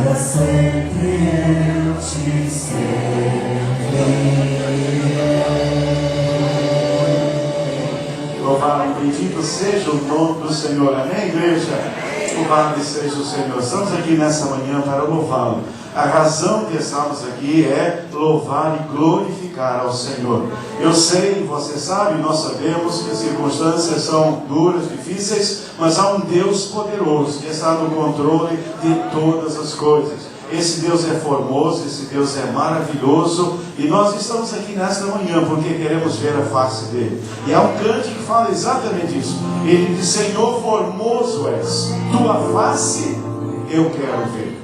para sempre eu te servirei. Louvado, bendito seja o nome do Senhor. Amém, igreja? Louvado seja o Senhor. Estamos aqui nessa manhã para louvá-lo. A razão de estarmos aqui é louvar e glorificar ao Senhor. Eu sei, você sabe, nós sabemos que as circunstâncias são duras, difíceis, mas há um Deus poderoso que está no controle de todas as coisas. Esse Deus é formoso, esse Deus é maravilhoso, e nós estamos aqui nesta manhã porque queremos ver a face dele. E há um cântico que fala exatamente isso. Ele diz: Senhor, formoso és, tua face eu quero ver.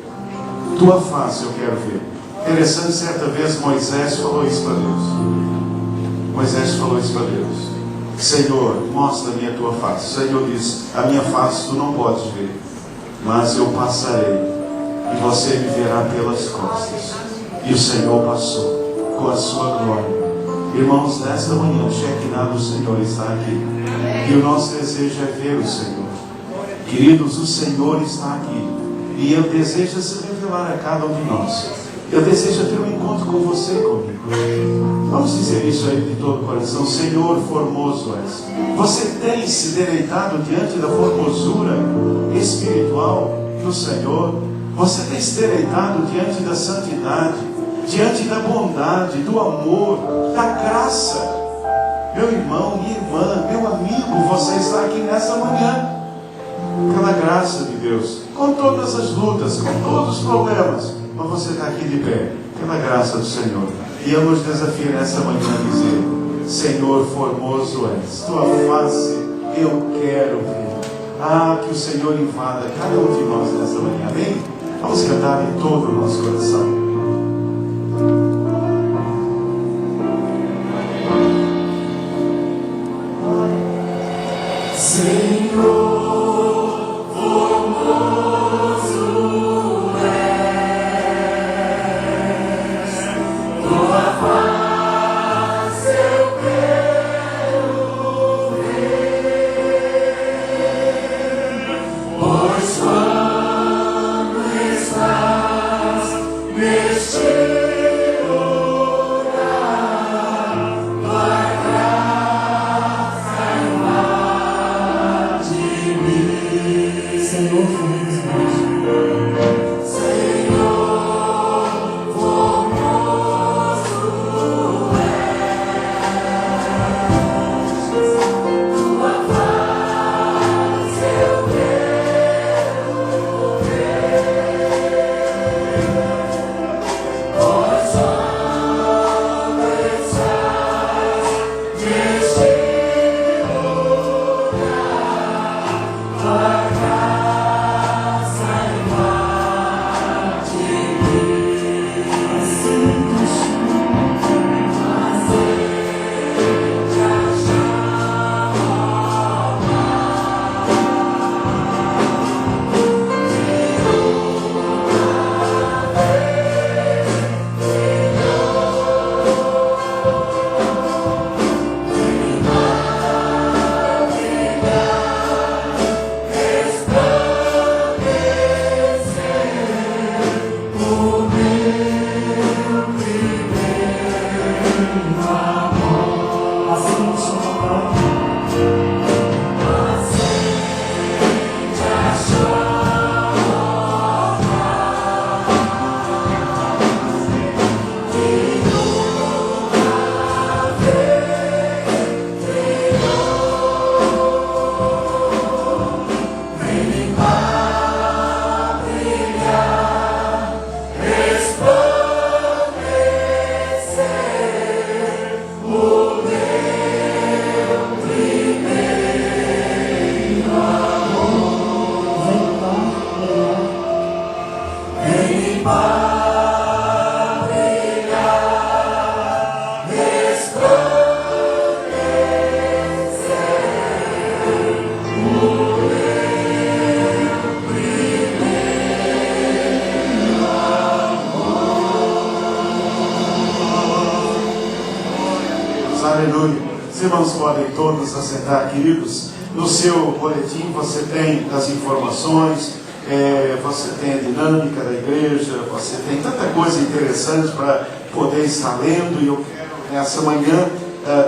Tua face eu quero ver. Interessante, certa vez Moisés falou isso para Deus. Moisés falou isso para Deus: Senhor, mostra-me a tua face. O Senhor diz: a minha face tu não podes ver, mas eu passarei e você me verá pelas costas. E o Senhor passou com a sua glória. Irmãos, nesta manhã, o Shekinah do Senhor está aqui. E o nosso desejo é ver o Senhor. Queridos, o Senhor está aqui. E Ele deseja se revelar a cada um de nós. Ele deseja ter um encontro com você, comigo. Vamos dizer isso aí de todo o coração: Senhor, formoso és. Você tem se deleitado diante da formosura espiritual do Senhor? Você tem se deleitado diante da santidade, diante da bondade, do amor, da graça? Meu irmão, minha irmã, meu amigo, você está aqui nessa manhã pela graça de Deus, com todas as lutas, com todos os problemas, mas você está aqui de pé pela graça do Senhor. E eu nos desafio nessa manhã a dizer: Senhor, formoso és, tua face eu quero ver. Ah, que o Senhor invada cada um de nós nessa manhã, amém? Vamos cantar em todo o nosso coração. Senhor, formoso és, tua face eu quero ver, pois quando estás neste lugar, tua graça invade mim. Senhor, Aleluia. Os irmãos podem todos assentar, queridos. No seu boletim você tem as informações você tem a dinâmica da igreja, você tem tanta coisa interessante para poder estar lendo, e eu quero nessa manhã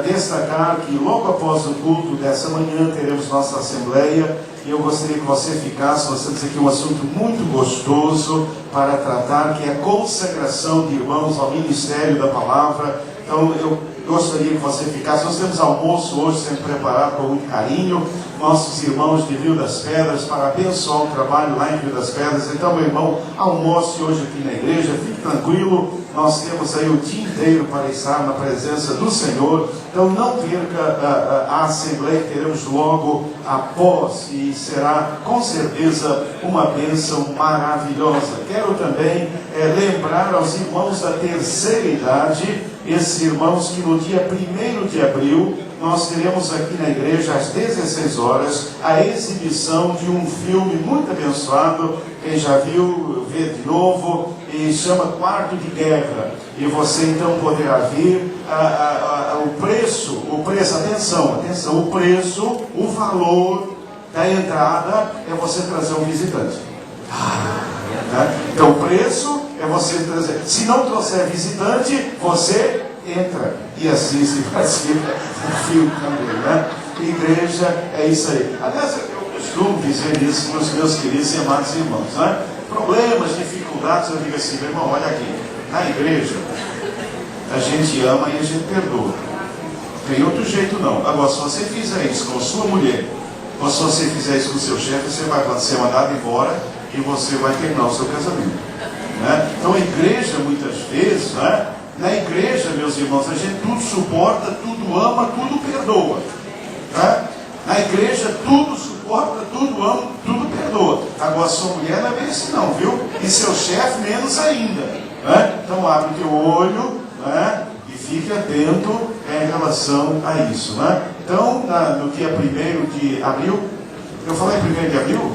destacar que logo após o culto dessa manhã teremos nossa assembleia, e eu gostaria que você ficasse. Nós temos aqui um assunto muito gostoso para tratar, que é a consagração de irmãos ao ministério da palavra. Então eu gostaria que você ficasse. Nós temos almoço hoje sendo preparado com muito carinho, nossos irmãos de Rio das Pedras, para abençoar o trabalho lá em Rio das Pedras. Então, meu irmão, almoce hoje aqui na igreja, fique tranquilo, nós temos aí o dia inteiro para estar na presença do Senhor. Então não perca a assembleia que teremos logo após, e será com certeza uma bênção maravilhosa. Quero também lembrar aos irmãos da terceira idade, esses irmãos, que no dia 1º de abril nós teremos aqui na igreja às 16 horas a exibição de um filme muito abençoado. Quem já viu, vê de novo, e chama Quarto de Guerra, e você então poderá ver o preço, atenção, o preço, o valor da entrada é você trazer um visitante. Então o preço é você trazer. Se não trouxer visitante, você entra e assiste, participa do filme também, né? Igreja é isso aí. Aliás, eu costumo dizer isso para os meus queridos e amados irmãos, né? Problemas, dificuldades, eu digo assim, meu irmão, olha aqui, na igreja a gente ama e a gente perdoa. Não tem outro jeito não. Agora, se você fizer isso com sua mulher, ou se você fizer isso com seu chefe, você vai ser mandado embora e você vai terminar o seu casamento, né? Então a igreja, muitas vezes, né? Na igreja, meus irmãos, a gente tudo suporta, tudo ama, tudo perdoa, né? Na igreja tudo suporta, tudo ama, tudo perdoa. Agora sua mulher não é bem assim não, viu? E seu chefe menos ainda, né? Então abre o teu olho, né? E fique atento em relação a isso, né? Então, no dia 1º de abril, eu falei 1º de abril?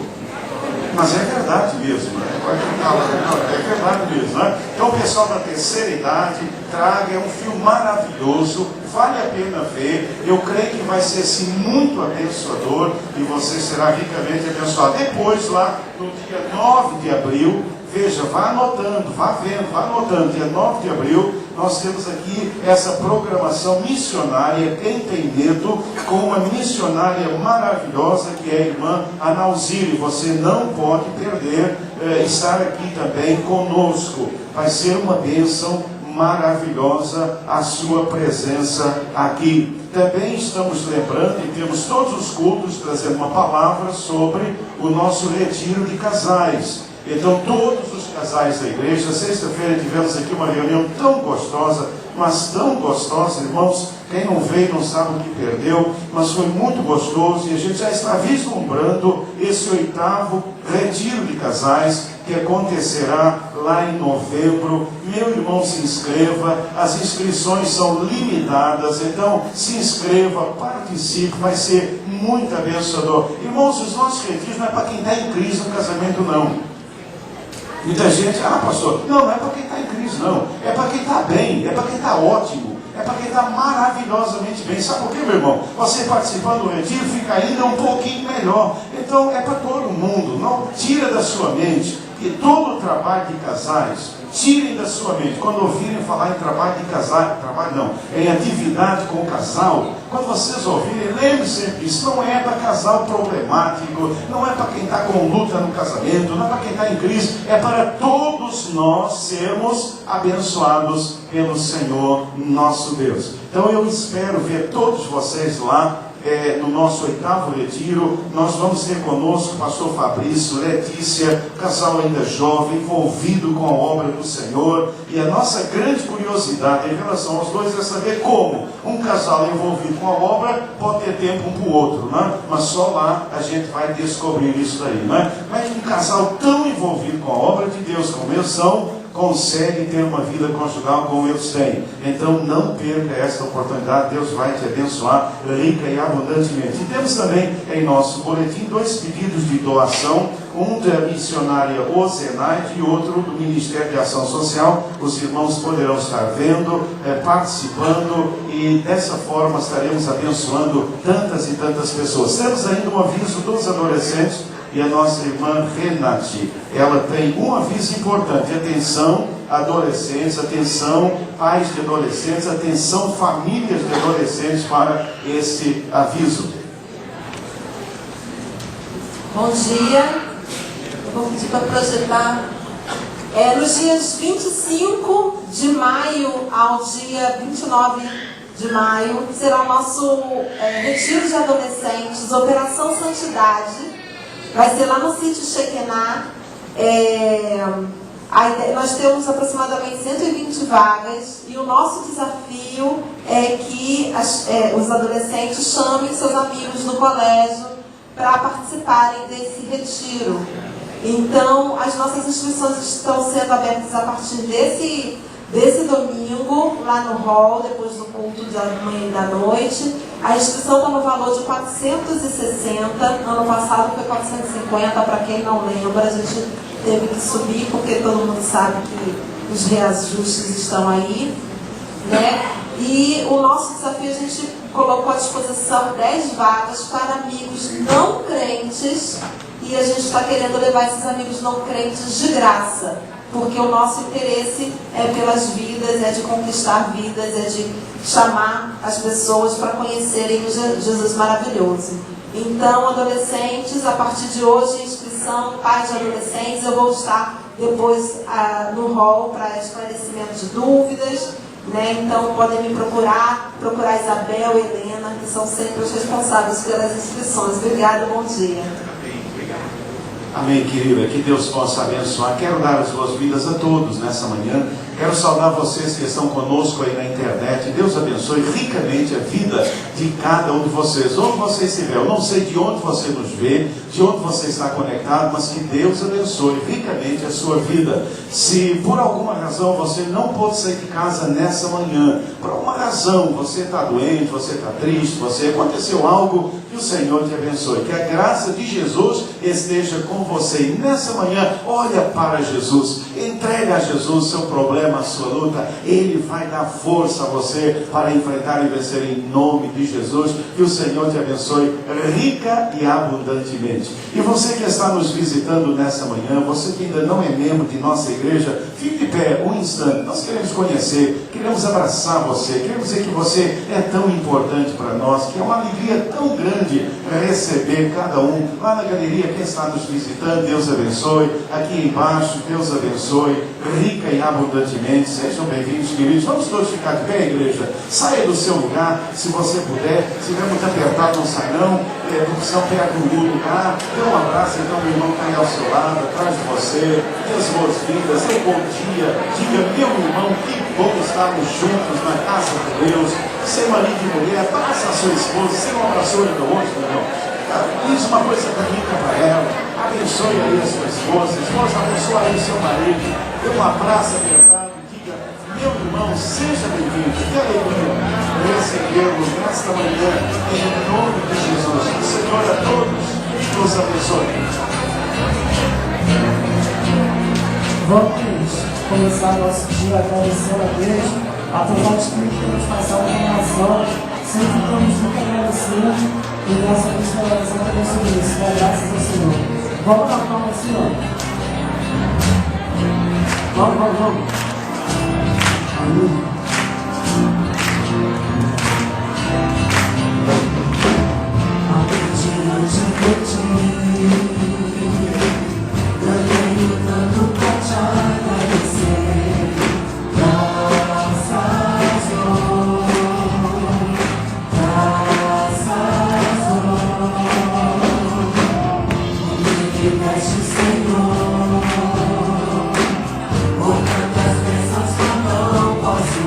Mas é verdade mesmo, né? É verdade mesmo, né? Então o pessoal da terceira idade, traga, é um filme maravilhoso, vale a pena ver. Eu creio que vai ser assim muito abençoador, e você será ricamente abençoado. Depois, lá no dia 9 de abril, veja, vá anotando, vá vendo, vá anotando, dia 9 de abril, nós temos aqui essa programação missionária em Penedo, com uma missionária maravilhosa, que é a irmã Analzire. Você não pode perder estar aqui também conosco. Vai ser uma bênção maravilhosa a sua presença aqui. Também estamos lembrando, e temos todos os cultos trazendo uma palavra sobre o nosso retiro de casais. Então todos os casais da igreja, sexta-feira tivemos aqui uma reunião tão gostosa, mas tão gostosa, irmãos, quem não veio não sabe o que perdeu, mas foi muito gostoso, e a gente já está vislumbrando esse 8º retiro de casais, que acontecerá lá em novembro. Meu irmão, se inscreva, as inscrições são limitadas, então se inscreva, participe, vai ser muito abençoador. Irmãos, os nossos retiros não é para quem está em crise no casamento, não. Muita gente, pastor, não é para quem está em crise, não. É para quem está bem, é para quem está ótimo, é para quem está maravilhosamente bem. Sabe por quê, meu irmão? Você participando do retiro fica ainda um pouquinho melhor. Então é para todo mundo. Não tira da sua mente que todo o trabalho de casais, tirem da sua mente, quando ouvirem falar em trabalho de casal, em atividade com o casal, quando vocês ouvirem, lembre sempre disso, não é para casal problemático, não é para quem está com luta no casamento, não é para quem está em crise, é para todos nós sermos abençoados pelo Senhor nosso Deus. Então eu espero ver todos vocês lá. No nosso 8º retiro, nós vamos ter conosco o pastor Fabrício, Letícia, casal ainda jovem, envolvido com a obra do Senhor, e a nossa grande curiosidade em relação aos dois é saber como um casal envolvido com a obra pode ter tempo um para o outro, né? Mas só lá a gente vai descobrir isso daí, né? Mas um casal tão envolvido com a obra de Deus como eles são, consegue ter uma vida conjugal como eles têm. Então não perca esta oportunidade, Deus vai te abençoar rica e abundantemente. E temos também em nosso boletim 2 pedidos de doação, um da missionária Ozenaide e outro do Ministério de Ação Social. Os irmãos poderão estar vendo, participando, e dessa forma estaremos abençoando tantas e tantas pessoas. Temos ainda um aviso dos adolescentes. e a nossa irmã Renate. Ela tem um aviso importante. Atenção, adolescentes, atenção, pais de adolescentes, atenção, famílias de adolescentes para esse aviso. Bom dia. Eu vou pedir para projetar. Nos dias 25 de maio ao dia 29 de maio, será o nosso retiro de adolescentes, Operação Santidade. Vai ser lá no sítio Shekinah. Nós temos aproximadamente 120 vagas e o nosso desafio é que os adolescentes chamem seus amigos do colégio para participarem desse retiro. Então, as nossas inscrições estão sendo abertas a partir desse domingo, lá no hall, depois do culto da manhã e da noite. A inscrição está no valor de 460, ano passado foi 450, para quem não lembra, a gente teve que subir, porque todo mundo sabe que os reajustes estão aí, né? E o nosso desafio, a gente colocou à disposição 10 vagas para amigos não crentes, e a gente está querendo levar esses amigos não crentes de graça, porque o nosso interesse é pelas vidas, é de conquistar vidas, é de chamar as pessoas para conhecerem o Jesus maravilhoso. Então, adolescentes, a partir de hoje, inscrição, pais de adolescentes, eu vou estar depois no hall para esclarecimento de dúvidas, né? Então, podem me procurar a Isabel e Helena, que são sempre os responsáveis pelas inscrições. Obrigada, bom dia. Amém, querida. Que Deus possa abençoar. Quero dar as boas-vindas a todos nessa manhã. Quero saudar vocês que estão conosco aí na internet. Deus abençoe ricamente a vida de cada um de vocês. Onde você estiver, eu não sei de onde você nos vê, de onde você está conectado, mas que Deus abençoe ricamente a sua vida. Se por alguma razão você não pôde sair de casa nessa manhã, por alguma razão você está doente, você está triste, aconteceu algo, que o Senhor te abençoe. Que a graça de Jesus esteja com você. E nessa manhã, olha para Jesus. Entrega a Jesus seu problema, a sua luta. Ele vai dar força a você para enfrentar e vencer em nome de Jesus. Que o Senhor te abençoe rica e abundantemente. E você que está nos visitando nessa manhã, você que ainda não é membro de nossa igreja, fique de pé um instante. Nós queremos conhecer, queremos abraçar você, queremos dizer que você é tão importante para nós, que é uma alegria tão grande receber cada um. Lá na galeria, quem está nos visitando, Deus abençoe. Aqui embaixo, Deus abençoe rica e abundantemente. Sejam bem-vindos, queridos. Vamos todos ficar de pé, igreja. Saia do seu lugar, se você puder. Se estiver muito apertado, não sai não. Porque senão pega um lugar. Dê um abraço, então o irmão está aí ao seu lado, atrás de você. Dê as boas-vindas, dê bom dia. Diga, meu irmão, que bom estarmos juntos na casa de Deus. Sem marido e mulher, abraça a sua esposa. Você não abraçou ainda hoje, meu irmão? Diz uma coisa bonita para ela. Abençoe aí a sua esposa. Esposa, abençoe aí o seu marido. Dê um abraço apertado e diga, meu irmão, seja bem-vindo. Que alegria recebê-lo nesta manhã, em nome de Jesus. Que o Senhor a todos nos abençoe. Vamos começar nosso dia agradecendo a Deus, apesar de tudo que temos passado em relação, sempre estamos muito agradecendo e nessa vez agradecendo a Deus sobre isso, né? Graças ao Senhor. Vamos dar palma assim, ó. Vamos. Amém. Senhor, por tantas bênçãos que eu não posso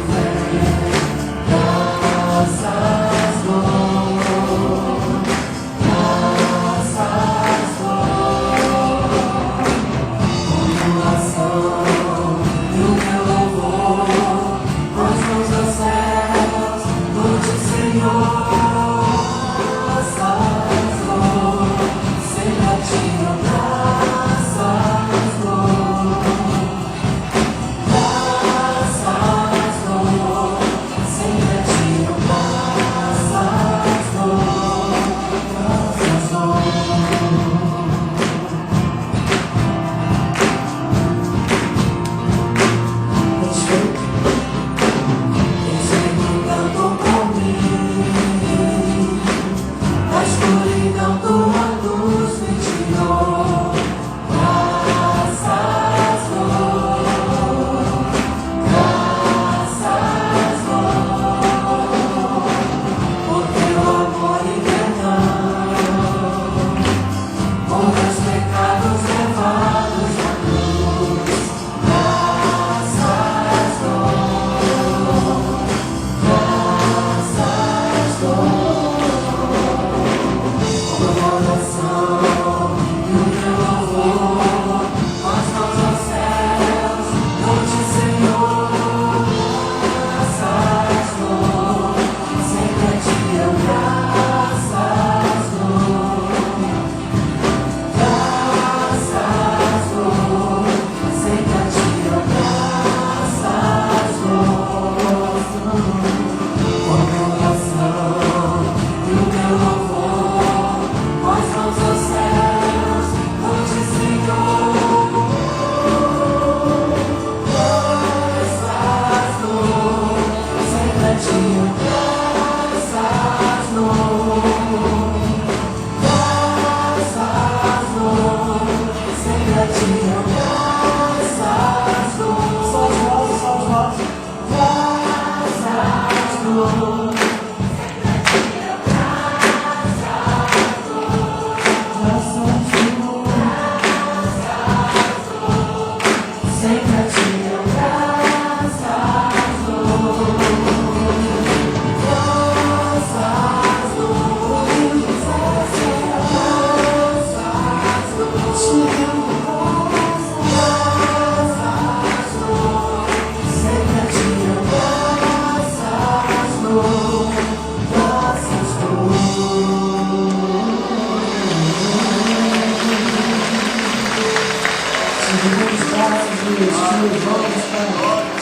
os braços e te louvamos, Pai.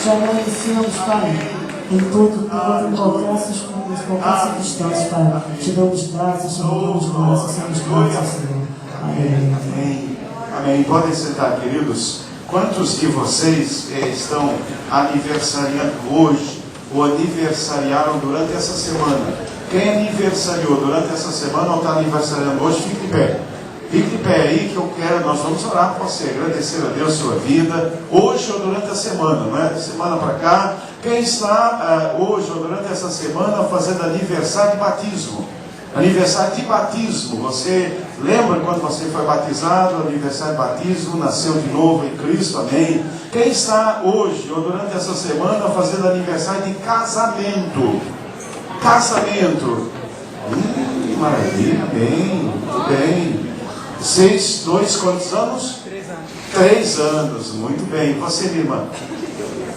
Te agradecemos, Pai. Em tudo, em qualquer circunstância, Pai. Te damos graças, te damos graças, somos graças, Senhor. Amém. Amém. Amém. Podem sentar, queridos. Quantos de vocês estão aniversariando hoje ou aniversariaram durante essa semana? Quem aniversariou durante essa semana ou está aniversariando hoje, fique de pé. Fique de pé aí que eu quero, nós vamos orar por você, agradecer a Deus a sua vida, hoje ou durante a semana, não é? Semana para cá. Quem está hoje ou durante essa semana fazendo aniversário de batismo? Aniversário de batismo, você lembra quando você foi batizado? Aniversário de batismo, nasceu de novo em Cristo, amém? Quem está hoje ou durante essa semana fazendo aniversário de casamento? Casamento, maravilha, bem, muito bem. Vocês dois, quantos anos? 3 anos, muito bem. Você, minha irmã?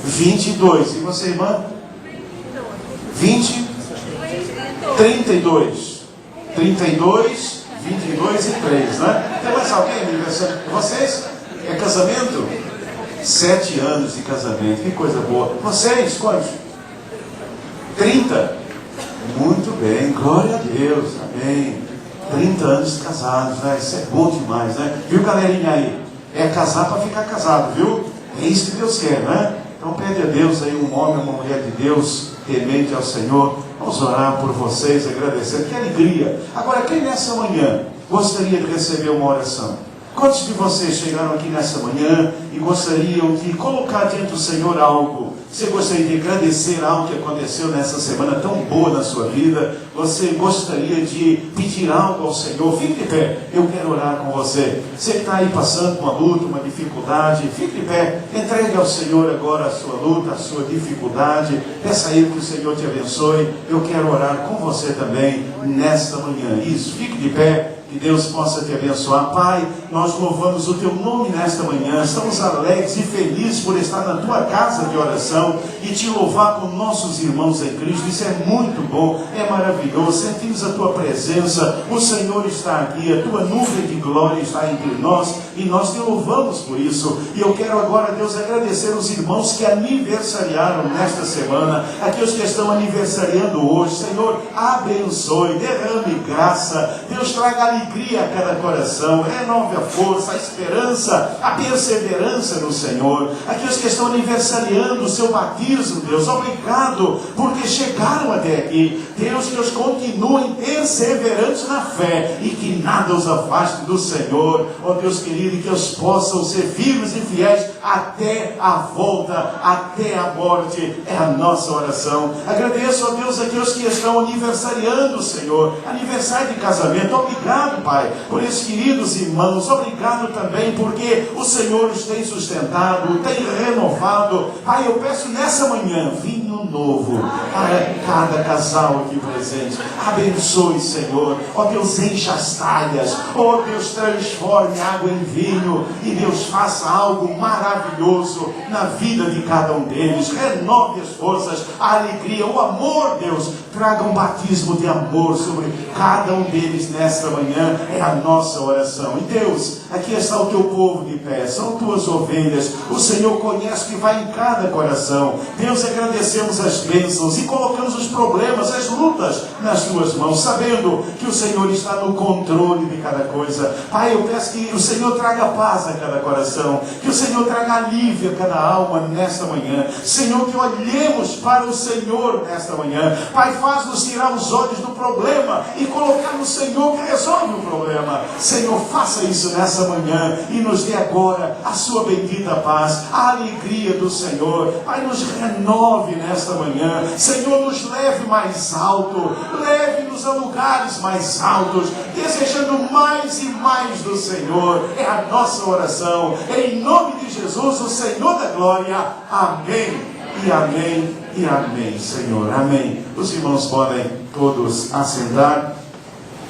22. E você, irmã? 20? 32. 32, 22 e 3, né? Tem mais alguém aniversário? Vocês? É casamento? 7 anos de casamento, que coisa boa. Vocês, quantos? 30? Muito bem, glória a Deus, amém. 30 anos casados, né? Isso é bom demais, né? Viu, galerinha aí? É casar para ficar casado, viu? É isso que Deus quer, né? Então pede a Deus aí um homem, uma mulher de Deus, temente ao Senhor. Vamos orar por vocês, agradecer. Que alegria! Agora, quem nessa manhã gostaria de receber uma oração? Quantos de vocês chegaram aqui nessa manhã e gostariam de colocar diante do Senhor algo? Você gostaria de agradecer algo que aconteceu nessa semana tão boa na sua vida? Você gostaria de pedir algo ao Senhor? Fique de pé, eu quero orar com você. Você que está aí passando uma luta, uma dificuldade, fique de pé, entregue ao Senhor agora a sua luta, a sua dificuldade. Peça a Ele que o Senhor te abençoe. Eu quero orar com você também nesta manhã. Isso, fique de pé. Que Deus possa te abençoar. Pai, nós louvamos o Teu nome nesta manhã. Estamos alegres e felizes por estar na Tua casa de oração e Te louvar com nossos irmãos em Cristo. Isso é muito bom, é maravilhoso. Sentimos a Tua presença. O Senhor está aqui. A Tua nuvem de glória está entre nós e nós Te louvamos por isso. E eu quero agora, Deus, agradecer os irmãos que aniversariaram nesta semana, aqueles que estão aniversariando hoje. Senhor, abençoe, derrame graça. Deus, traga alegria a cada coração, renove a força, a esperança, a perseverança no Senhor. Aqueles que estão aniversariando o seu batismo, Deus, obrigado, porque chegaram até aqui. Deus, que eles continuem perseverantes na fé e que nada os afaste do Senhor. Ó Deus querido, que eles possam ser firmes e fiéis até a volta, até a morte. É a nossa oração. Agradeço, ó Deus, aqueles que estão aniversariando, Senhor, aniversário de casamento. Obrigado, Pai, por esses queridos irmãos. Obrigado também porque o Senhor os tem sustentado, tem renovado. Pai, eu peço nessa manhã vinho novo para cada casal aqui presente. Abençoe, Senhor. Ó Deus, encha as talhas. Ó Deus, transforme água em vinho. E Deus, faça algo maravilhoso na vida de cada um deles. Renove as forças, a alegria, o amor, Deus. Traga um batismo de amor sobre cada um deles nesta manhã. É a nossa oração. E Deus, aqui está o Teu povo de pé, são Tuas ovelhas. O Senhor conhece o que vai em cada coração. Deus, agradecemos as bênçãos e colocamos os problemas, as lutas nas Tuas mãos, sabendo que o Senhor está no controle de cada coisa. Pai, eu peço que o Senhor traga paz a cada coração, que o Senhor traga alívio a cada alma nesta manhã. Senhor, que olhemos para o Senhor nesta manhã. Pai, faz-nos tirar os olhos do problema e colocar no Senhor que resolve o problema. Senhor, faça isso nessa manhã e nos dê agora a sua bendita paz, a alegria do Senhor. Pai, nos renove nesta manhã. Senhor, nos leve mais alto, leve-nos a lugares mais altos, desejando mais e mais do Senhor. É a nossa oração. Em nome de Jesus, o Senhor da glória. Amém. E amém. E amém, Senhor. Amém. Os irmãos podem todos assentar.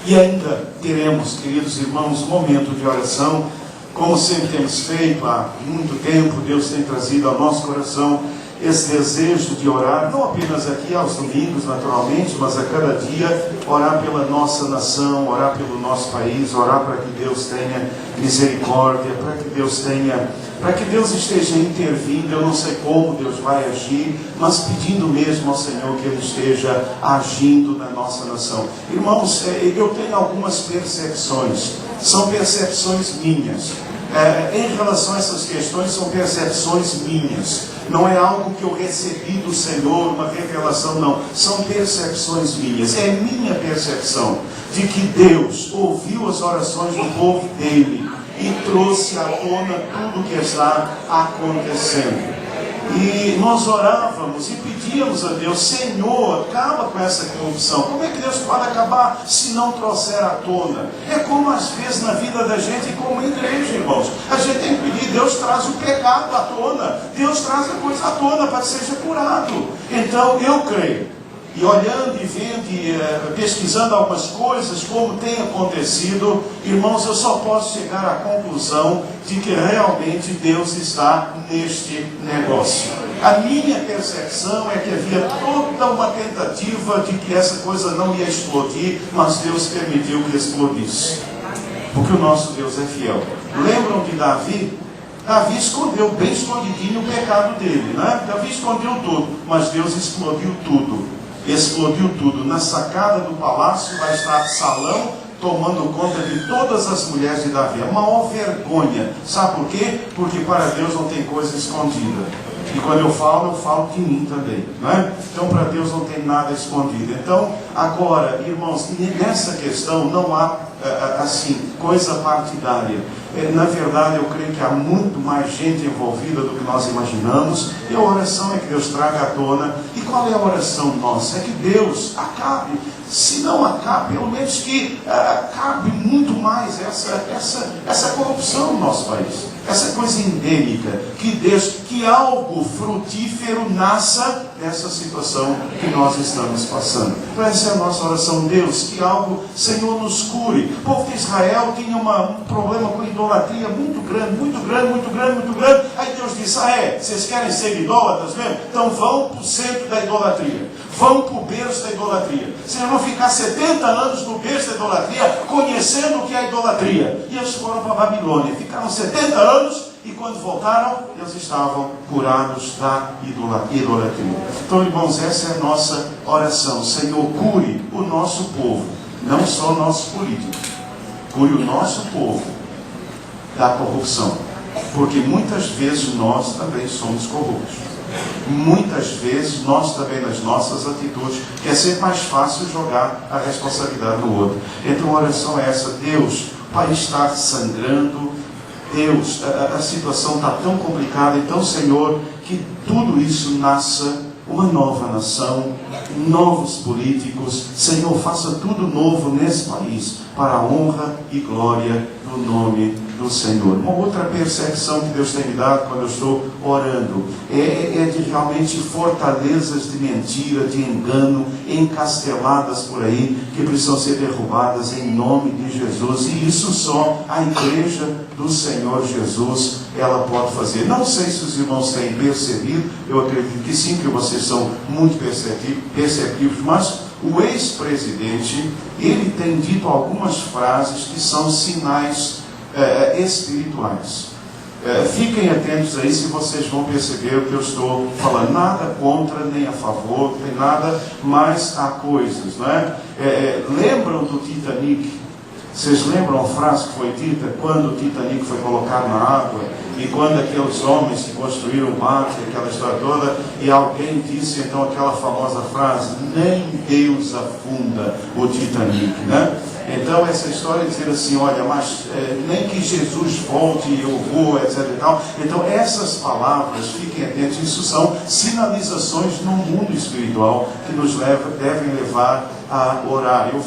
E ainda teremos, queridos irmãos, momento de oração, como sempre temos feito há muito tempo. Deus tem trazido ao nosso coração esse desejo de orar, não apenas aqui aos domingos, naturalmente, mas a cada dia, orar pela nossa nação, orar pelo nosso país, orar para que Deus tenha misericórdia, para que Deus tenha para que Deus esteja intervindo. Eu não sei como Deus vai agir, mas pedindo mesmo ao Senhor que Ele esteja agindo na nossa nação. Irmãos, eu tenho algumas percepções, são percepções minhas. Em relação a essas questões, são percepções minhas. Não é algo que eu recebi do Senhor, uma revelação, não. São percepções minhas. É minha percepção de que Deus ouviu as orações do povo dele e trouxe à tona tudo o que está acontecendo. E nós orávamos e pedíamos a Deus: Senhor, acaba com essa corrupção. Como é que Deus pode acabar se não trouxer à tona? É como às vezes na vida da gente, como igreja, irmãos. A gente tem que pedir: Deus traz o pecado à tona, Deus traz a coisa à tona para que seja curado. Então eu creio. E olhando e vendo e pesquisando algumas coisas, como tem acontecido, irmãos, eu só posso chegar à conclusão de que realmente Deus está neste negócio. A minha percepção é que havia toda uma tentativa de que essa coisa não ia explodir, mas Deus permitiu que explodisse. Porque o nosso Deus é fiel. Lembram de Davi? Davi escondeu bem escondidinho o pecado dele, né? Davi escondeu tudo, mas Deus explodiu tudo. Explodiu tudo. Na sacada do palácio vai estar Absalão tomando conta de todas as mulheres de Davi. É uma maior vergonha. Sabe por quê? Porque para Deus não tem coisa escondida. E quando eu falo de mim também, não é? Então para Deus não tem nada escondido. Então, agora, irmãos, nessa questão não há assim, coisa partidária. Na verdade, eu creio que há muito mais gente envolvida do que nós imaginamos. E a oração é que Deus traga à tona. E qual é a oração nossa? É que Deus acabe, se não acabe, pelo menos que acabe muito mais essa corrupção no nosso país. Essa coisa endêmica, que algo frutífero nasça dessa situação que nós estamos passando. Então essa é a nossa oração: Deus, que algo, Senhor, nos cure. O povo de Israel tinha um problema com idolatria muito grande, muito grande, muito grande, muito grande. Aí Deus disse: vocês querem ser idólatras mesmo? Então vão para o centro da idolatria, vão para o berço da idolatria. Vocês vão ficar 70 anos no berço da idolatria, conhecendo o que é idolatria. E eles foram para a Babilônia, ficaram 70 anos, e quando voltaram, eles estavam curados da idolatria. Então, irmãos, essa é a nossa oração: Senhor, cure o nosso povo, não só nossos políticos, cure o nosso povo da corrupção, porque muitas vezes nós também somos corruptos. Muitas vezes nós também, nas nossas atitudes, quer ser mais fácil jogar a responsabilidade no outro. Então a oração é essa: Deus, o país está sangrando, Deus, a situação está tão complicada. Então, Senhor, que tudo isso nasça uma nova nação, novos políticos. Senhor, faça tudo novo nesse país, para a honra e glória do nome do Senhor. Uma outra percepção que Deus tem me dado quando eu estou orando é de realmente fortalezas de mentira, de engano, encasteladas por aí, que precisam ser derrubadas em nome de Jesus. E isso só a igreja do Senhor Jesus ela pode fazer. Não sei se os irmãos têm percebido, eu acredito que sim, que vocês são muito perceptivos, mas o ex-presidente, ele tem dito algumas frases que são sinais espirituais. Fiquem atentos aí, se vocês vão perceber o que eu estou falando. Nada contra nem a favor, não tem nada, mas há coisas, não é? Lembram do Titanic? Vocês lembram a frase que foi dita quando o Titanic foi colocado na água? E quando aqueles homens que construíram o barco, aquela história toda, e alguém disse então aquela famosa frase: nem Deus afunda o Titanic, né? Então essa história de dizer assim: olha, mas nem que Jesus volte e eu vou, etc e tal. Então essas palavras, fiquem atentos, isso são sinalizações no mundo espiritual que nos devem levar a orar. Eu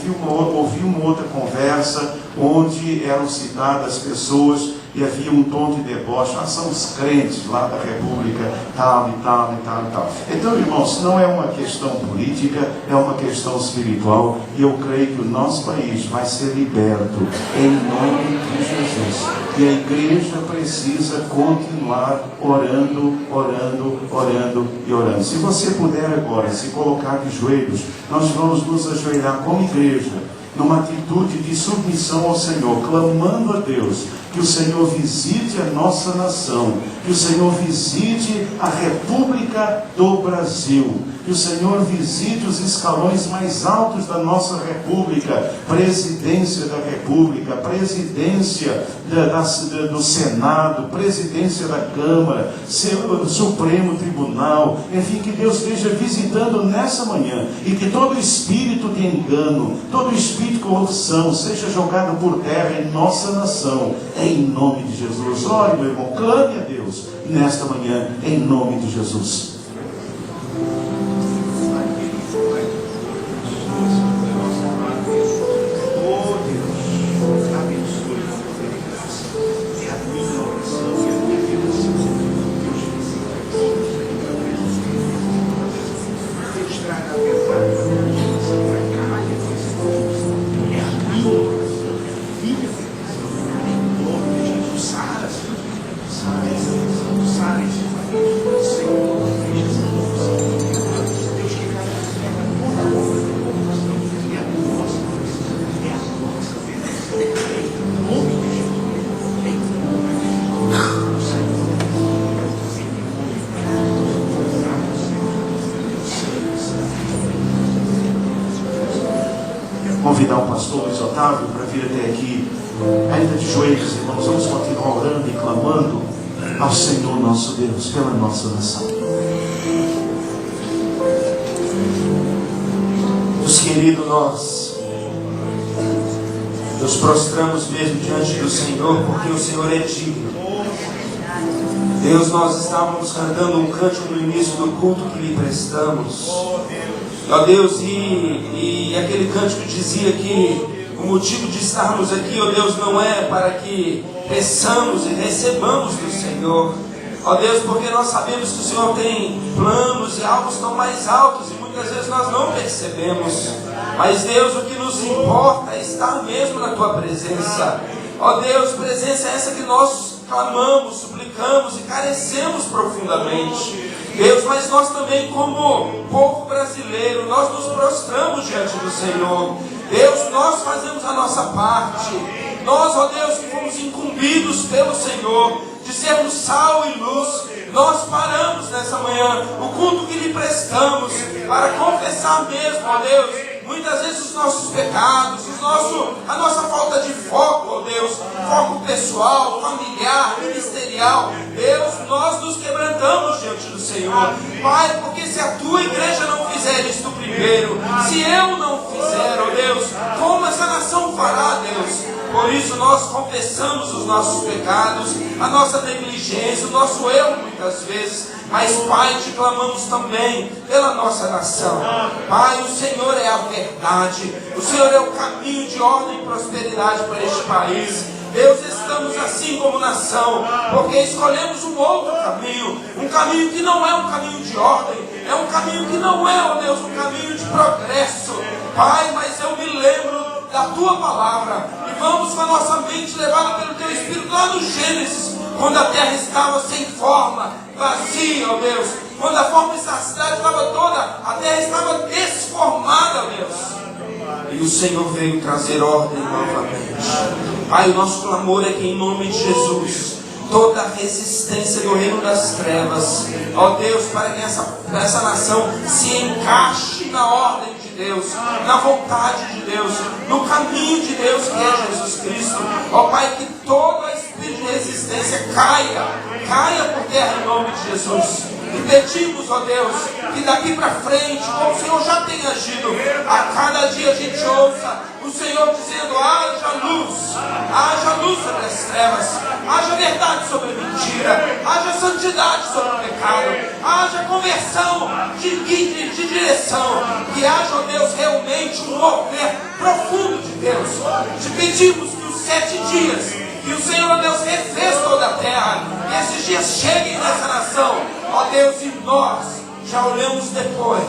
ouvi uma outra conversa onde eram citadas pessoas e havia um tom de deboche: são os crentes lá da República, tal e tal e tal e tal. Então, irmãos, não é uma questão política, é uma questão espiritual, e eu creio que o nosso país vai ser liberto em nome de Jesus. E a igreja precisa continuar orando, orando, orando e orando. Se você puder agora se colocar de joelhos, nós vamos nos ajoelhar como igreja, numa atitude de submissão ao Senhor, clamando a Deus que o Senhor visite a nossa nação, que o Senhor visite a República do Brasil, que o Senhor visite os escalões mais altos da nossa República, presidência da República, presidência do Senado, presidência da Câmara, Supremo Tribunal, enfim, que Deus esteja visitando nessa manhã, e que todo espírito de engano, todo espírito de corrupção seja jogado por terra em nossa nação, em nome de Jesus. Ore, meu irmão, clame a Deus nesta manhã, em nome de Jesus. Convidar o pastor Luiz Otávio para vir até aqui, ainda de joelhos, irmãos. Vamos continuar orando e clamando ao Senhor nosso Deus pela nossa nação. Deus querido, nós nos prostramos mesmo diante do Senhor, porque o Senhor é digno. Deus, nós estávamos cantando um cântico no início do culto que lhe prestamos. Ó Deus, e aquele cântico dizia que o motivo de estarmos aqui, ó Deus, não é para que peçamos e recebamos do Senhor, ó Deus, porque nós sabemos que o Senhor tem planos e alvos tão mais altos e muitas vezes nós não percebemos. Mas Deus, o que nos importa é estar mesmo na Tua presença. Ó Deus, presença é essa que nós clamamos, suplicamos e carecemos profundamente. Deus, mas nós também, como povo brasileiro, nós nos prostramos diante do Senhor. Deus, nós fazemos a nossa parte. Nós, ó Deus, que fomos incumbidos pelo Senhor de sermos sal e luz, nós paramos nessa manhã o culto que lhe prestamos para confessar mesmo, ó Deus, muitas vezes os nossos pecados, a nossa falta de foco, ó Deus, foco pessoal, familiar, ministerial. Deus, nós nos quebrantamos diante do Senhor, Pai, porque se a Tua igreja não fizer isto primeiro, se eu não fizer, ó Deus, como essa nação fará, Deus? Por isso nós confessamos os nossos pecados, a nossa negligência, o nosso erro muitas vezes. Mas, Pai, te clamamos também pela nossa nação. Pai, o Senhor é a verdade, o Senhor é o caminho de ordem e prosperidade para este país. Deus, estamos assim como nação, porque escolhemos um outro caminho, um caminho que não é um caminho de ordem, é um caminho que não é, ó Deus, um caminho de progresso. Pai, mas eu me lembro da Tua palavra, e vamos com a nossa mente levada pelo Teu Espírito lá no Gênesis, quando a terra estava sem forma, vazia, ó Deus, quando a forma da cidade estava toda, a terra estava desformada, ó Deus, e o Senhor veio trazer ordem novamente. Pai, o nosso clamor é que em nome de Jesus, toda a resistência do reino das trevas, ó Deus, para que essa nação se encaixe na ordem de Deus, na vontade de Deus, no caminho de Deus que é Jesus Cristo. Ó Pai, que todo espírito de resistência caia por terra em nome de Jesus. E pedimos, ó Deus, que daqui para frente, como o Senhor já tem agido, a cada dia a gente ouça o Senhor dizendo: haja luz sobre as trevas, haja verdade sobre a mentira, haja santidade sobre o pecado, haja conversão de direção, que haja, ó Deus, realmente um mover profundo de Deus. Te pedimos que os 7 dias que o Senhor, ó Deus, refez toda a terra, que esses dias cheguem nessa nação, ó Deus, e nós já olhamos depois,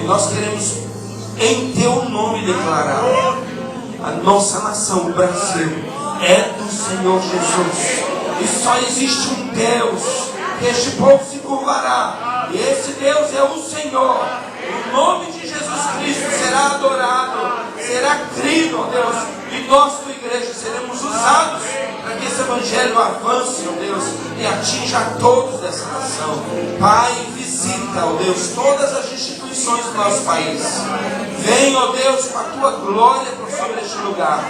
e nós queremos em Teu nome declarar: a nossa nação, o Brasil, é do Senhor Jesus, e só existe um Deus que este povo se curvará, e esse Deus é o Senhor. O nome de Jesus Cristo será adorado, será crido, ó Deus, e nós, tua igreja, seremos usados para para que esse evangelho avance, ó Deus, e atinja a todos dessa nação. Pai, visita, ó Deus, todas as instituições do nosso país. Vem, ó Deus, com a tua glória sobre este lugar,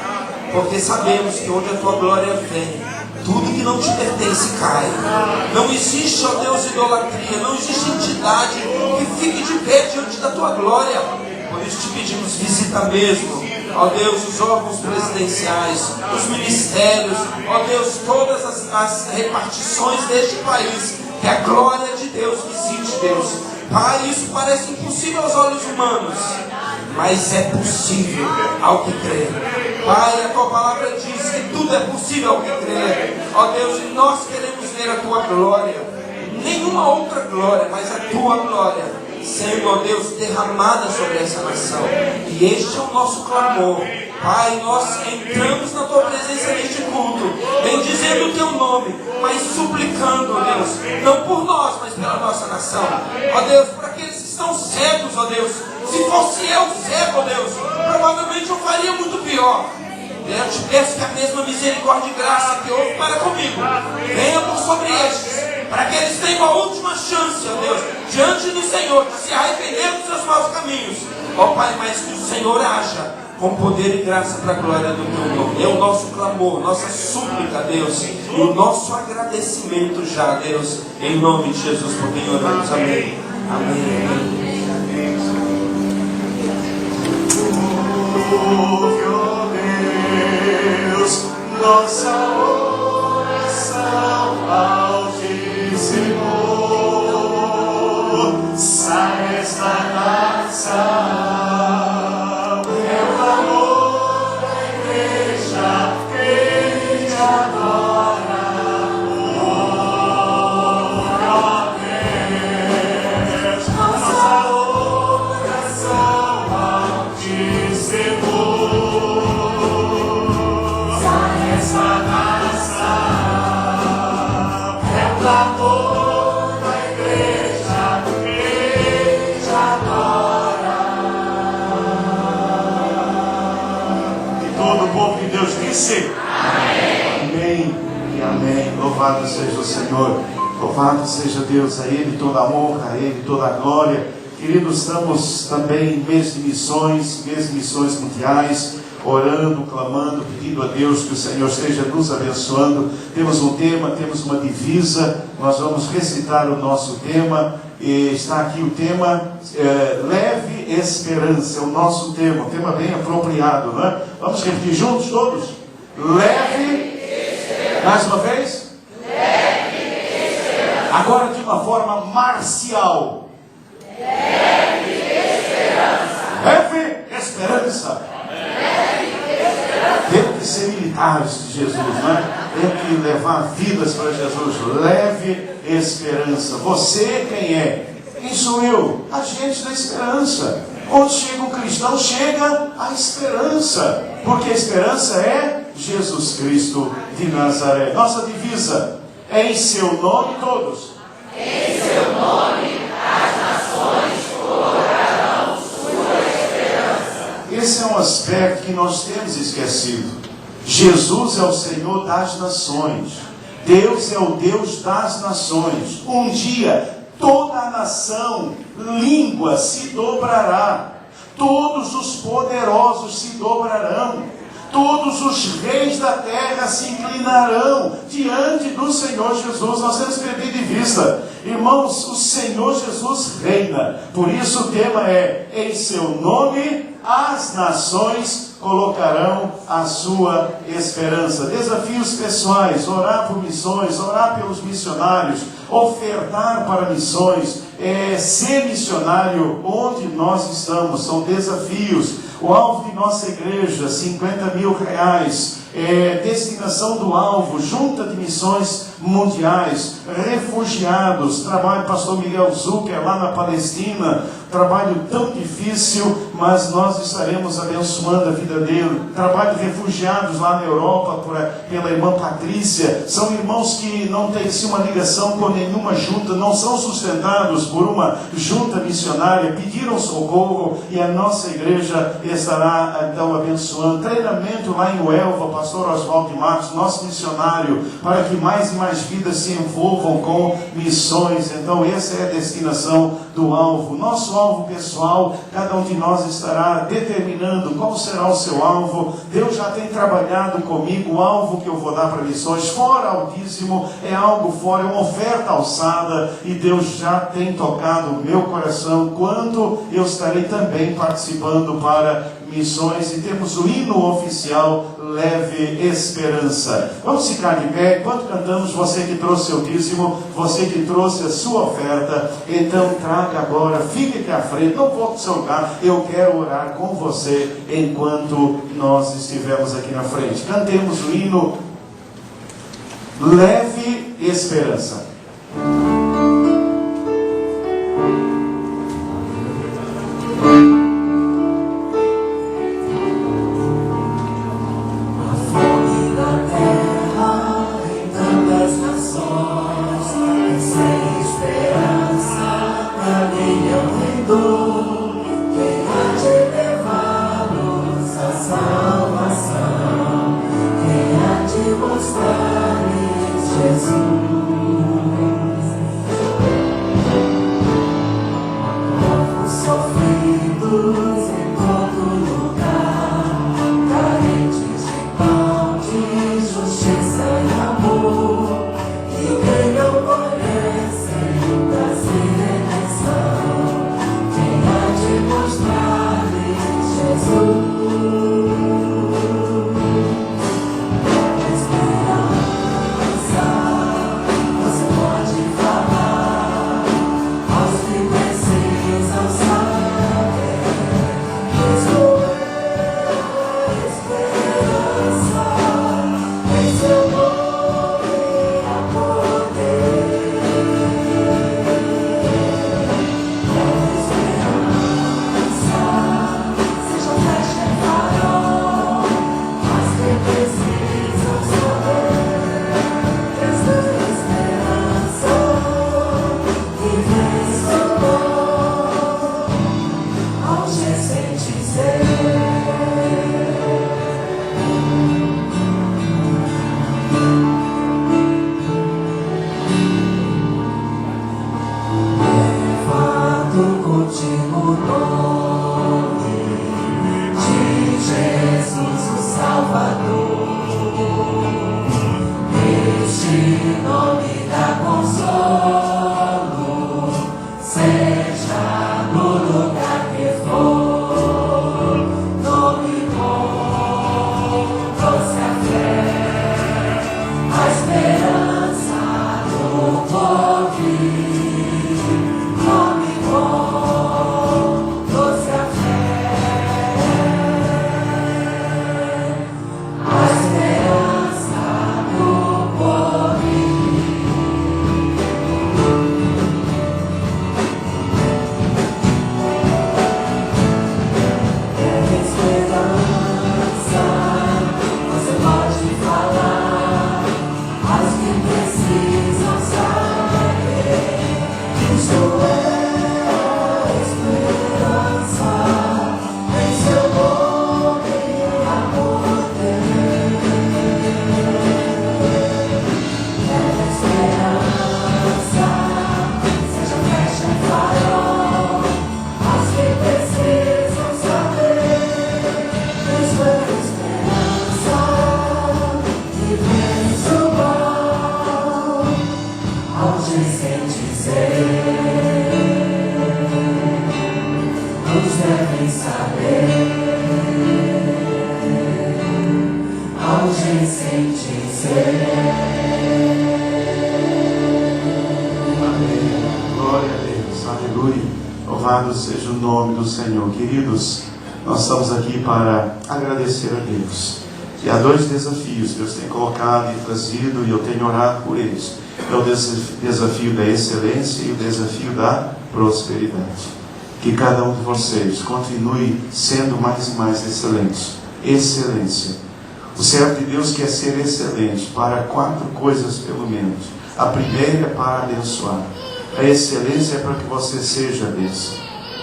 porque sabemos que onde a tua glória vem, tudo que não te pertence cai. Não existe, ó Deus, idolatria, não existe entidade que fique de pé diante da tua glória. Por isso te pedimos, visita mesmo, ó Deus, os órgãos presidenciais, os ministérios, ó Deus, todas as repartições deste país, que a glória de Deus visite, Deus. Pai, isso parece impossível aos olhos humanos, mas é possível ao que crê. Pai, a tua palavra diz que tudo é possível ao que crê. Ó Deus, e nós queremos ver a tua glória, nenhuma outra glória, mas a tua glória sendo, ó Deus, derramada sobre essa nação. E este é o nosso clamor. Pai, nós entramos na tua presença neste culto, bendizendo o teu nome, mas suplicando, ó Deus, não por nós, mas pela nossa nação. Ó Deus, por aqueles que estão cegos, ó Deus. Se fosse eu cego, ó Deus, provavelmente eu faria muito pior. Eu te peço que a mesma misericórdia e graça que houve para comigo venha por sobre estes, para que eles tenham a última chance, ó Deus, diante do Senhor, de se arrepender dos seus maus caminhos. Ó Pai, mas que o Senhor haja com poder e graça para a glória do teu nome. É o nosso clamor, nossa súplica, Deus, e o nosso agradecimento já, Deus, em nome de Jesus, por quem oramos. Amém. Amém. Ouve, ó Deus, nossa oração ao Ti, Senhor. Sai esta nação. Amém e amém. Louvado seja o Senhor, louvado seja Deus, a Ele toda a honra, a Ele toda a glória. Queridos, estamos também em mês de missões mundiais, orando, clamando, pedindo a Deus que o Senhor esteja nos abençoando. Temos um tema, temos uma divisa, nós vamos recitar o nosso tema. E está aqui o tema, leve esperança, é o nosso tema, um tema bem apropriado, não é? Vamos repetir juntos todos? Leve esperança. Mais uma vez? Leve esperança. Agora de uma forma marcial. Leve esperança. Leve esperança. Temos que ser militares de Jesus, não é? Temos que levar vidas para Jesus. Leve esperança. Você quem é? Quem sou eu? Agente da esperança. Onde chega um cristão, chega a esperança. Porque a esperança é Jesus Cristo de Nazaré. Nossa divisa é em seu nome todos. Em seu nome as nações colocarão sua esperança. Esse é um aspecto que nós temos esquecido. Jesus é o Senhor das nações. Deus é o Deus das nações. Um dia toda a nação, língua se dobrará. Todos os poderosos se dobrarão. Todos os reis da terra se inclinarão diante do Senhor Jesus. Nós temos que perder de vista, irmãos, o Senhor Jesus reina. Por isso o tema é: em seu nome as nações colocarão a sua esperança. Desafios pessoais: orar por missões, orar pelos missionários, ofertar para missões, ser missionário onde nós estamos. São desafios. O alvo de nossa igreja, R$50 mil, destinação do alvo, junta de missões mundiais, refugiados, trabalho pastor Miguel Zucker lá na Palestina, trabalho tão difícil, mas nós estaremos abençoando a vida dele. Trabalho de refugiados lá na Europa pela irmã Patrícia. São irmãos que não têm uma ligação com nenhuma junta, não são sustentados por uma junta missionária, pediram socorro e a nossa igreja estará então abençoando. Treinamento lá em Uelva, pastor Oswaldo Marcos, nosso missionário, para que mais e mais vidas se envolvam com missões. Então essa é a destinação do alvo. Nosso alvo pessoal, cada um de nós estará determinando qual será o seu alvo. Deus já tem trabalhado comigo o alvo que eu vou dar para missões, fora o dízimo, é algo fora, é uma oferta alçada, e Deus já tem tocado o meu coração quanto eu estarei também participando para missões, e temos o hino oficial Leve Esperança. Vamos ficar de pé enquanto cantamos. Você que trouxe seu dízimo, você que trouxe a sua oferta, então traga agora, fique aqui à frente, não volte para o seu lugar, eu quero orar com você enquanto nós estivermos aqui na frente. Cantemos o hino Leve Esperança. Louvado seja o nome do Senhor. Queridos, nós estamos aqui para agradecer a Deus. E há dois desafios que Deus tem colocado e trazido, e eu tenho orado por eles. É o desafio da excelência e o desafio da prosperidade. Que cada um de vocês continue sendo mais e mais excelente. Excelência. O servo de Deus quer ser excelente para 4 coisas pelo menos. A primeira é para abençoar. A excelência é para que você seja a bênção,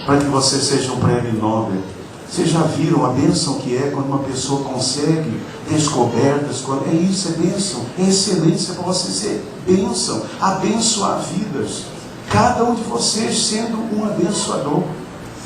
para que você seja um prêmio Nobel. Vocês já viram a bênção que é quando uma pessoa consegue descobertas? É isso, é bênção. É excelência para você ser bênção, abençoar vidas. Cada um de vocês sendo um abençoador.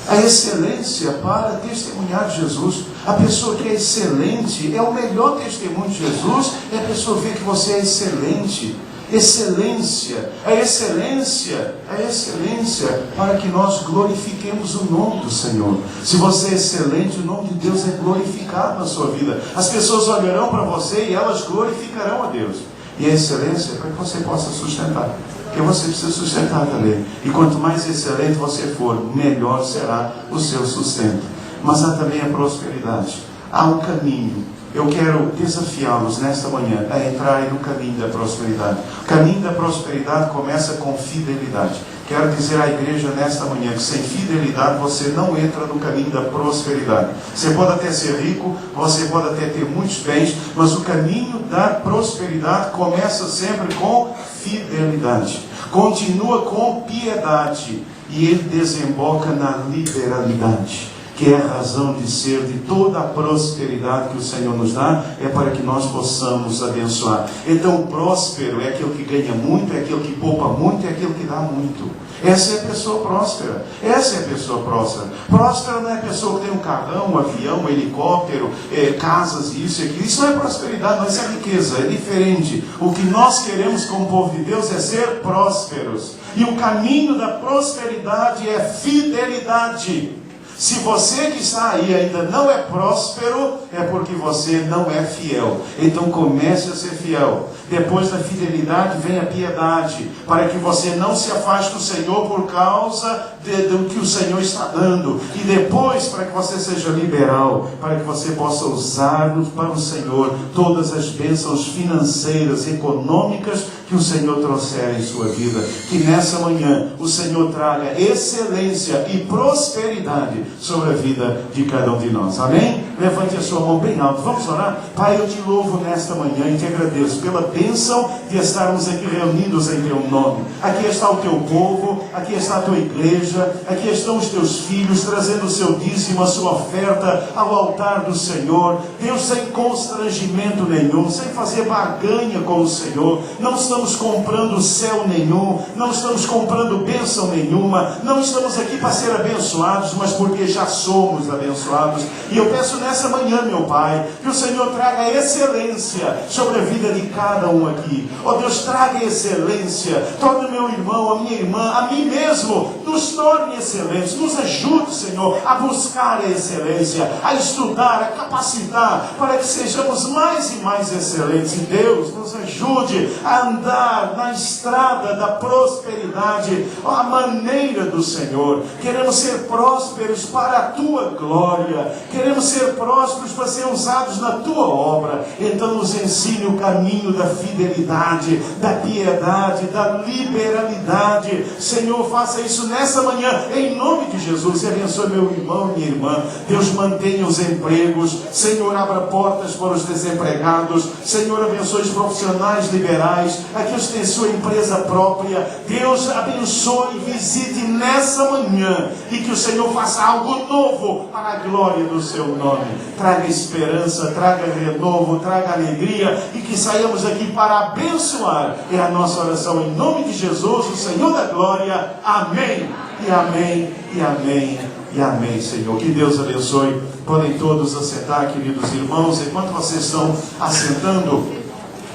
A excelência para testemunhar de Jesus. A pessoa que é excelente, é o melhor testemunho de Jesus, é a pessoa ver que você é excelente. Excelência, a excelência para que nós glorifiquemos o nome do Senhor. Se você é excelente, o nome de Deus é glorificado na sua vida. As pessoas olharão para você e elas glorificarão a Deus. E a excelência é para que você possa sustentar. Porque você precisa sustentar também. E quanto mais excelente você for, melhor será o seu sustento. Mas há também a prosperidade. Há um caminho. Eu quero desafiá-los nesta manhã a entrarem no caminho da prosperidade. O caminho da prosperidade começa com fidelidade. Quero dizer à igreja nesta manhã que sem fidelidade você não entra no caminho da prosperidade. Você pode até ser rico, você pode até ter muitos bens, mas o caminho da prosperidade começa sempre com fidelidade. Continua com piedade e ele desemboca na liberalidade, que é a razão de ser de toda a prosperidade que o Senhor nos dá, é para que nós possamos abençoar. Então, o próspero é aquele que ganha muito, é aquele que poupa muito, é aquele que dá muito. Essa é a pessoa próspera. Essa é a pessoa próspera. Próspera não é a pessoa que tem um carrão, um avião, um helicóptero, casas, isso e aquilo. Isso não é prosperidade, não, isso é riqueza, é diferente. O que nós queremos como povo de Deus é ser prósperos. E o caminho da prosperidade é fidelidade. Se você que está aí ainda não é próspero, é porque você não é fiel. Então comece a ser fiel. Depois da fidelidade vem a piedade, para que você não se afaste do Senhor por causa do que o Senhor está dando. E depois, para que você seja liberal, para que você possa usar para o Senhor todas as bênçãos financeiras, econômicas que o Senhor trouxer em sua vida. Que nessa manhã o Senhor traga excelência e prosperidade sobre a vida de cada um de nós. Amém? Levante a sua mão bem alto. Vamos orar? Pai, eu te louvo nesta manhã e te agradeço pela bênção de estarmos aqui reunidos em teu nome. Aqui está o teu povo, aqui está a tua igreja, aqui estão os teus filhos trazendo o seu dízimo, a sua oferta ao altar do Senhor. Deus, sem constrangimento nenhum, sem fazer barganha com o Senhor. Não estamos comprando céu nenhum, não estamos comprando bênção nenhuma, não estamos aqui para ser abençoados, mas porque já somos abençoados. E eu peço nessa manhã, meu Pai, que o Senhor traga excelência sobre a vida de cada um aqui. Ó Deus, traga excelência. Torne o meu irmão, a minha irmã, a mim mesmo, nos torne excelentes. Nos ajude, Senhor, a buscar a excelência, a estudar, a capacitar, para que sejamos mais e mais excelentes. E Deus, nos ajude a andar na estrada da prosperidade, a maneira do Senhor. Queremos ser prósperos para a tua glória. Queremos ser prósperos para ser usados na tua obra. Então nos ensine o caminho da fidelidade, da piedade, da liberalidade. Senhor, faça isso nessa manhã, em nome de Jesus. E abençoe meu irmão e minha irmã. Deus, mantenha os empregos. Senhor, abra portas para os desempregados. Senhor, abençoe os profissionais liberais, aqueles que têm sua empresa própria. Deus, abençoe e visite nessa manhã, e que o Senhor faça algo novo para a glória do seu nome. Traga esperança, traga renovo, traga alegria, e que saiamos aqui para abençoar. É a nossa oração em nome de Jesus, o Senhor da glória. Amém, e amém, e amém, e amém, Senhor. Que Deus abençoe. Podem todos assentar, queridos irmãos. Enquanto vocês estão assentando,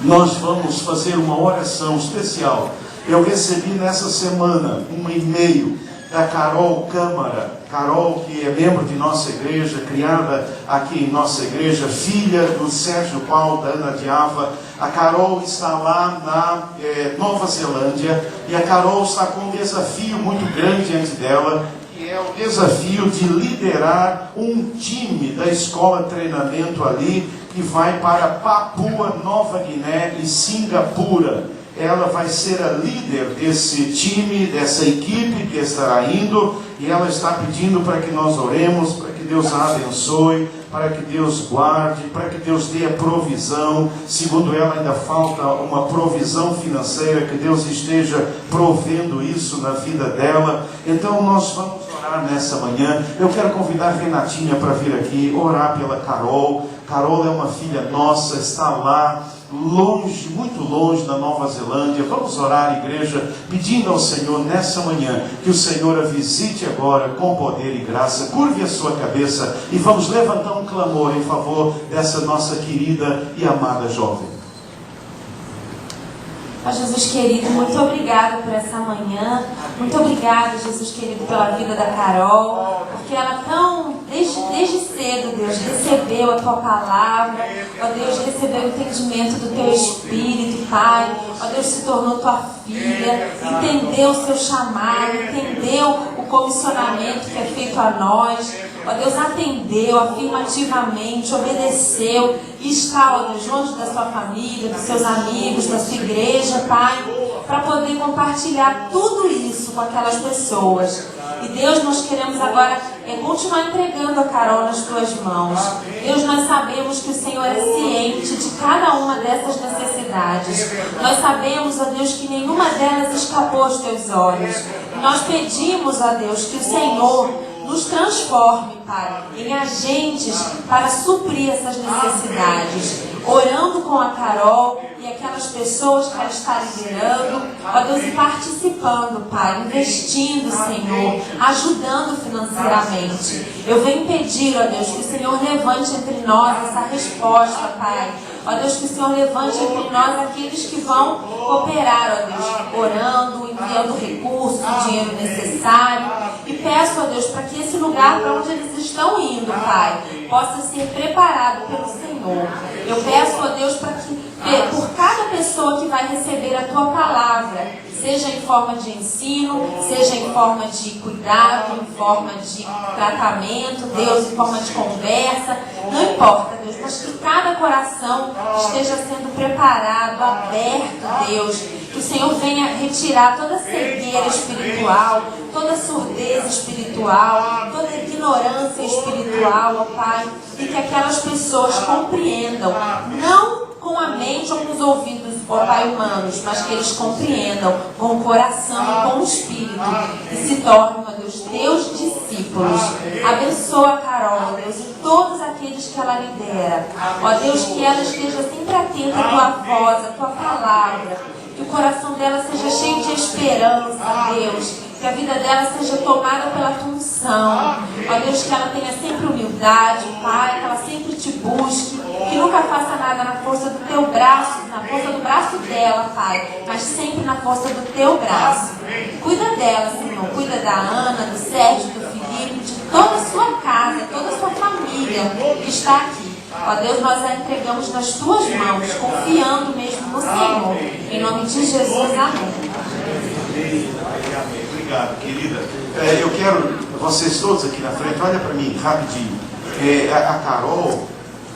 nós vamos fazer uma oração especial. Eu recebi nessa semana um e-mail da Carol Câmara. Carol, que é membro de nossa igreja, criada aqui em nossa igreja, filha do Sérgio Paulo, da Ana Diava. A Carol está lá na Nova Zelândia, e a Carol está com um desafio muito grande diante dela, que é o desafio de liderar um time da escola de treinamento ali, que vai para Papua Nova Guiné e Singapura. ela vai ser a líder desse time, dessa equipe que estará indo, e ela está pedindo para que nós oremos, para que Deus a abençoe, para que Deus guarde, para que Deus dê a provisão. Segundo ela, ainda falta uma provisão financeira, que Deus esteja provendo isso na vida dela. Então nós vamos orar nessa manhã. Eu quero convidar a Renatinha para vir aqui, orar pela Carol. Carol é uma filha nossa, está lá longe, muito longe da Nova Zelândia. Vamos orar, igreja, pedindo ao Senhor nessa manhã que o Senhor a visite agora com poder e graça. Curve a sua cabeça e vamos levantar um clamor em favor dessa nossa querida e amada jovem. Ó Jesus querido, muito obrigado por essa manhã. Muito obrigado, Jesus querido, pela vida da Carol, porque ela desde cedo, Deus, recebeu a tua palavra. Ó Deus, recebeu o entendimento do teu Espírito, Pai. Ó Deus, se tornou tua filha, entendeu o seu chamado, entendeu o comissionamento que é feito a nós. Ó Deus, atendeu afirmativamente, obedeceu e está, ó Deus, longe da sua família, dos seus amigos, da sua igreja, Pai, para poder compartilhar tudo isso com aquelas pessoas. E Deus, nós queremos agora continuar entregando a Carol nas tuas mãos. Deus, nós sabemos que o Senhor é ciente de cada uma dessas necessidades. Nós sabemos, ó Deus, que nenhuma delas escapou aos teus olhos. Nós pedimos, ó Deus, que o Senhor nos transforme, Pai, em agentes para suprir essas necessidades, orando com a Carol e aquelas pessoas que ela está liderando, ó Deus, e participando, Pai, investindo, Senhor, ajudando financeiramente. Eu venho pedir, ó Deus, que o Senhor levante entre nós essa resposta, Pai. Ó Deus, que o Senhor levante entre nós aqueles que vão cooperar, ó Deus, orando, enviando recursos, o dinheiro necessário. E peço, ó Deus, para que esse lugar para onde eles estão indo, Pai, possa ser preparado pelo Senhor. Eu peço, ó Deus, para que por cada pessoa que vai receber a tua palavra, seja em forma de ensino, seja em forma de cuidado, em forma de tratamento, Deus, em forma de conversa, não importa, Deus, mas que cada coração esteja sendo preparado, aberto, Deus, que o Senhor venha retirar toda cegueira espiritual, toda surdez espiritual, toda ignorância espiritual, ó Pai, e que aquelas pessoas compreendam, não com a mente ou com os ouvidos, ó Pai, humanos, mas que eles compreendam com o coração e com o espírito e se tornem, ó Deus, teus discípulos. Abençoa a Carol, ó Deus, e todos aqueles que ela lidera. Ó Deus, que ela esteja sempre atenta à tua voz, à tua palavra, que o coração dela seja cheio de esperança, Deus, que a vida dela seja tomada pela tua unção. Ó Deus, que ela tenha sempre humildade, Pai, que ela sempre te busque, que nunca faça nada na força do teu braço, na força do braço dela, Pai, mas sempre na força do teu braço. Cuida dela, Senhor, cuida da Ana, do Sérgio, do Felipe, de toda a sua casa, toda a sua família que está aqui. Ó Deus, nós a entregamos nas tuas mãos, confiando mesmo no Senhor. Em nome de Jesus, amém. Obrigado, querida. Eu quero, vocês todos aqui na frente, olha para mim, rapidinho. A Carol,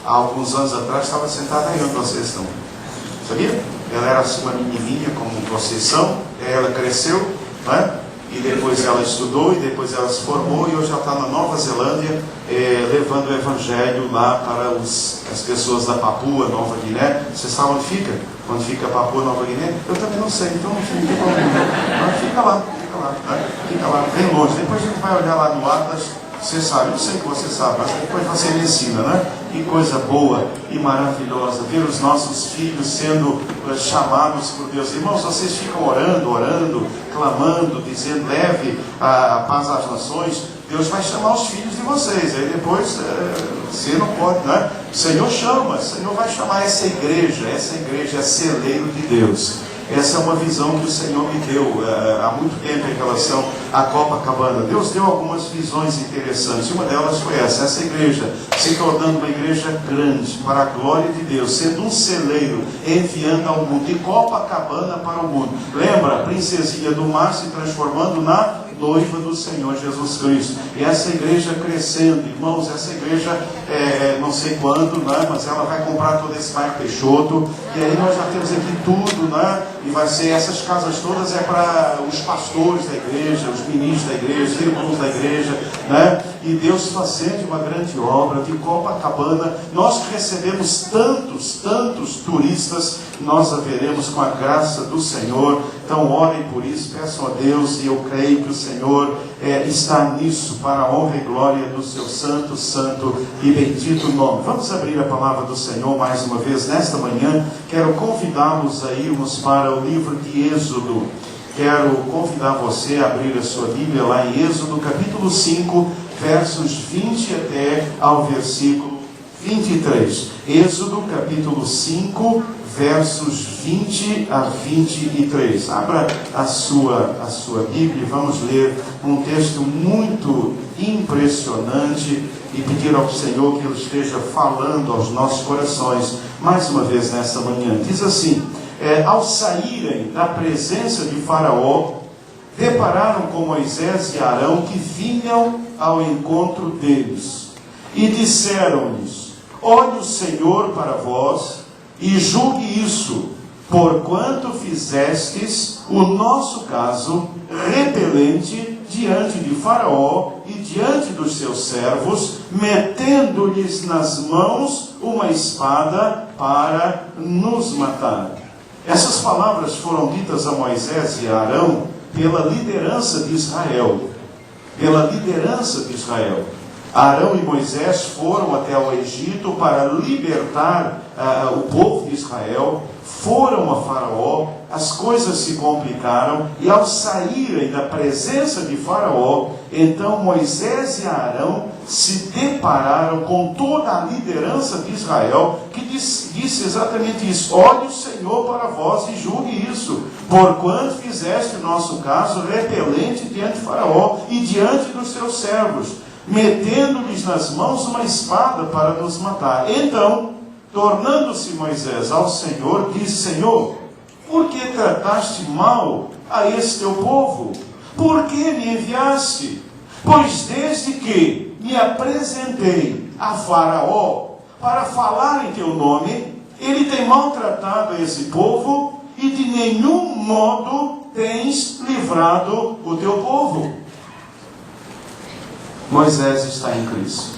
há alguns anos atrás, estava sentada aí onde vocês estão. Sabia? Ela era assim, uma menininha, como vocês são. Ela cresceu, né? E depois ela estudou, e depois ela se formou, e hoje ela está na Nova Zelândia, levando o evangelho lá para as pessoas da Papua Nova Guiné. Você sabe onde fica? Quando fica Papua Nova Guiné? Eu também não sei, então não tem problema. Mas fica lá, né? Fica lá, bem longe. Depois a gente vai olhar lá no Atlas. Você sabe, eu sei que você sabe, mas depois você me ensina, né? Que coisa boa e maravilhosa ver os nossos filhos sendo chamados por Deus. Irmãos, vocês ficam orando, clamando, dizendo, leve a paz às nações. Deus vai chamar os filhos de vocês. Aí depois, você não pode, né? O Senhor chama, o Senhor vai chamar essa igreja é celeiro de Deus. Essa é uma visão que o Senhor me deu há muito tempo em relação à Copacabana. Deus deu algumas visões interessantes. Uma delas foi essa igreja se tornando uma igreja grande para a glória de Deus, sendo um celeiro enviando ao mundo, de Copacabana para o mundo. Lembra? A princesinha do mar se transformando na noiva do Senhor Jesus Cristo. E essa igreja crescendo, irmãos, essa igreja, não sei quando, né, mas ela vai comprar todo esse bairro Peixoto, e aí nós já temos aqui tudo, né, e vai ser, essas casas todas é para os pastores da igreja, os ministros da igreja, os irmãos da igreja, né? E Deus fazendo uma grande obra de Copacabana. Nós que recebemos tantos turistas, nós haveremos com a graça do Senhor. Então orem por isso, peçam a Deus, e eu creio que o Senhor está nisso para a honra e glória do seu santo e bendito nome. Vamos abrir a palavra do Senhor mais uma vez nesta manhã. Quero convidá-los a irmos para o livro de Êxodo. Quero convidar você a abrir a sua Bíblia lá em Êxodo, capítulo 5, versos 20 até ao versículo 23. Êxodo, capítulo 5, versos 20 a 23. Abra a sua Bíblia e vamos ler um texto muito impressionante e pedir ao Senhor que Ele esteja falando aos nossos corações mais uma vez nessa manhã. Diz assim: ao saírem da presença de Faraó, depararam com Moisés e Arão que vinham ao encontro deles, e disseram-lhes: olhe o Senhor para vós e julgue isso, porquanto fizestes o nosso caso repelente diante de Faraó e diante dos seus servos, metendo-lhes nas mãos uma espada para nos matar. Essas palavras foram ditas a Moisés e a Arão pela liderança de Israel. Arão e Moisés foram até o Egito para libertar o povo de Israel, foram a Faraó, as coisas se complicaram, e ao saírem da presença de Faraó, então Moisés e Arão se depararam com toda a liderança de Israel, que disse exatamente isso: olhe o Senhor para vós e julgue isso, porquanto fizeste o nosso caso repelente diante de Faraó e diante dos seus servos, metendo-lhes nas mãos uma espada para nos matar. Então, tornando-se Moisés ao Senhor, disse: Senhor, por que trataste mal a esse teu povo? Por que me enviaste? Pois desde que me apresentei a Faraó para falar em teu nome, ele tem maltratado esse povo, e de nenhum modo tens livrado o teu povo. Moisés está em crise.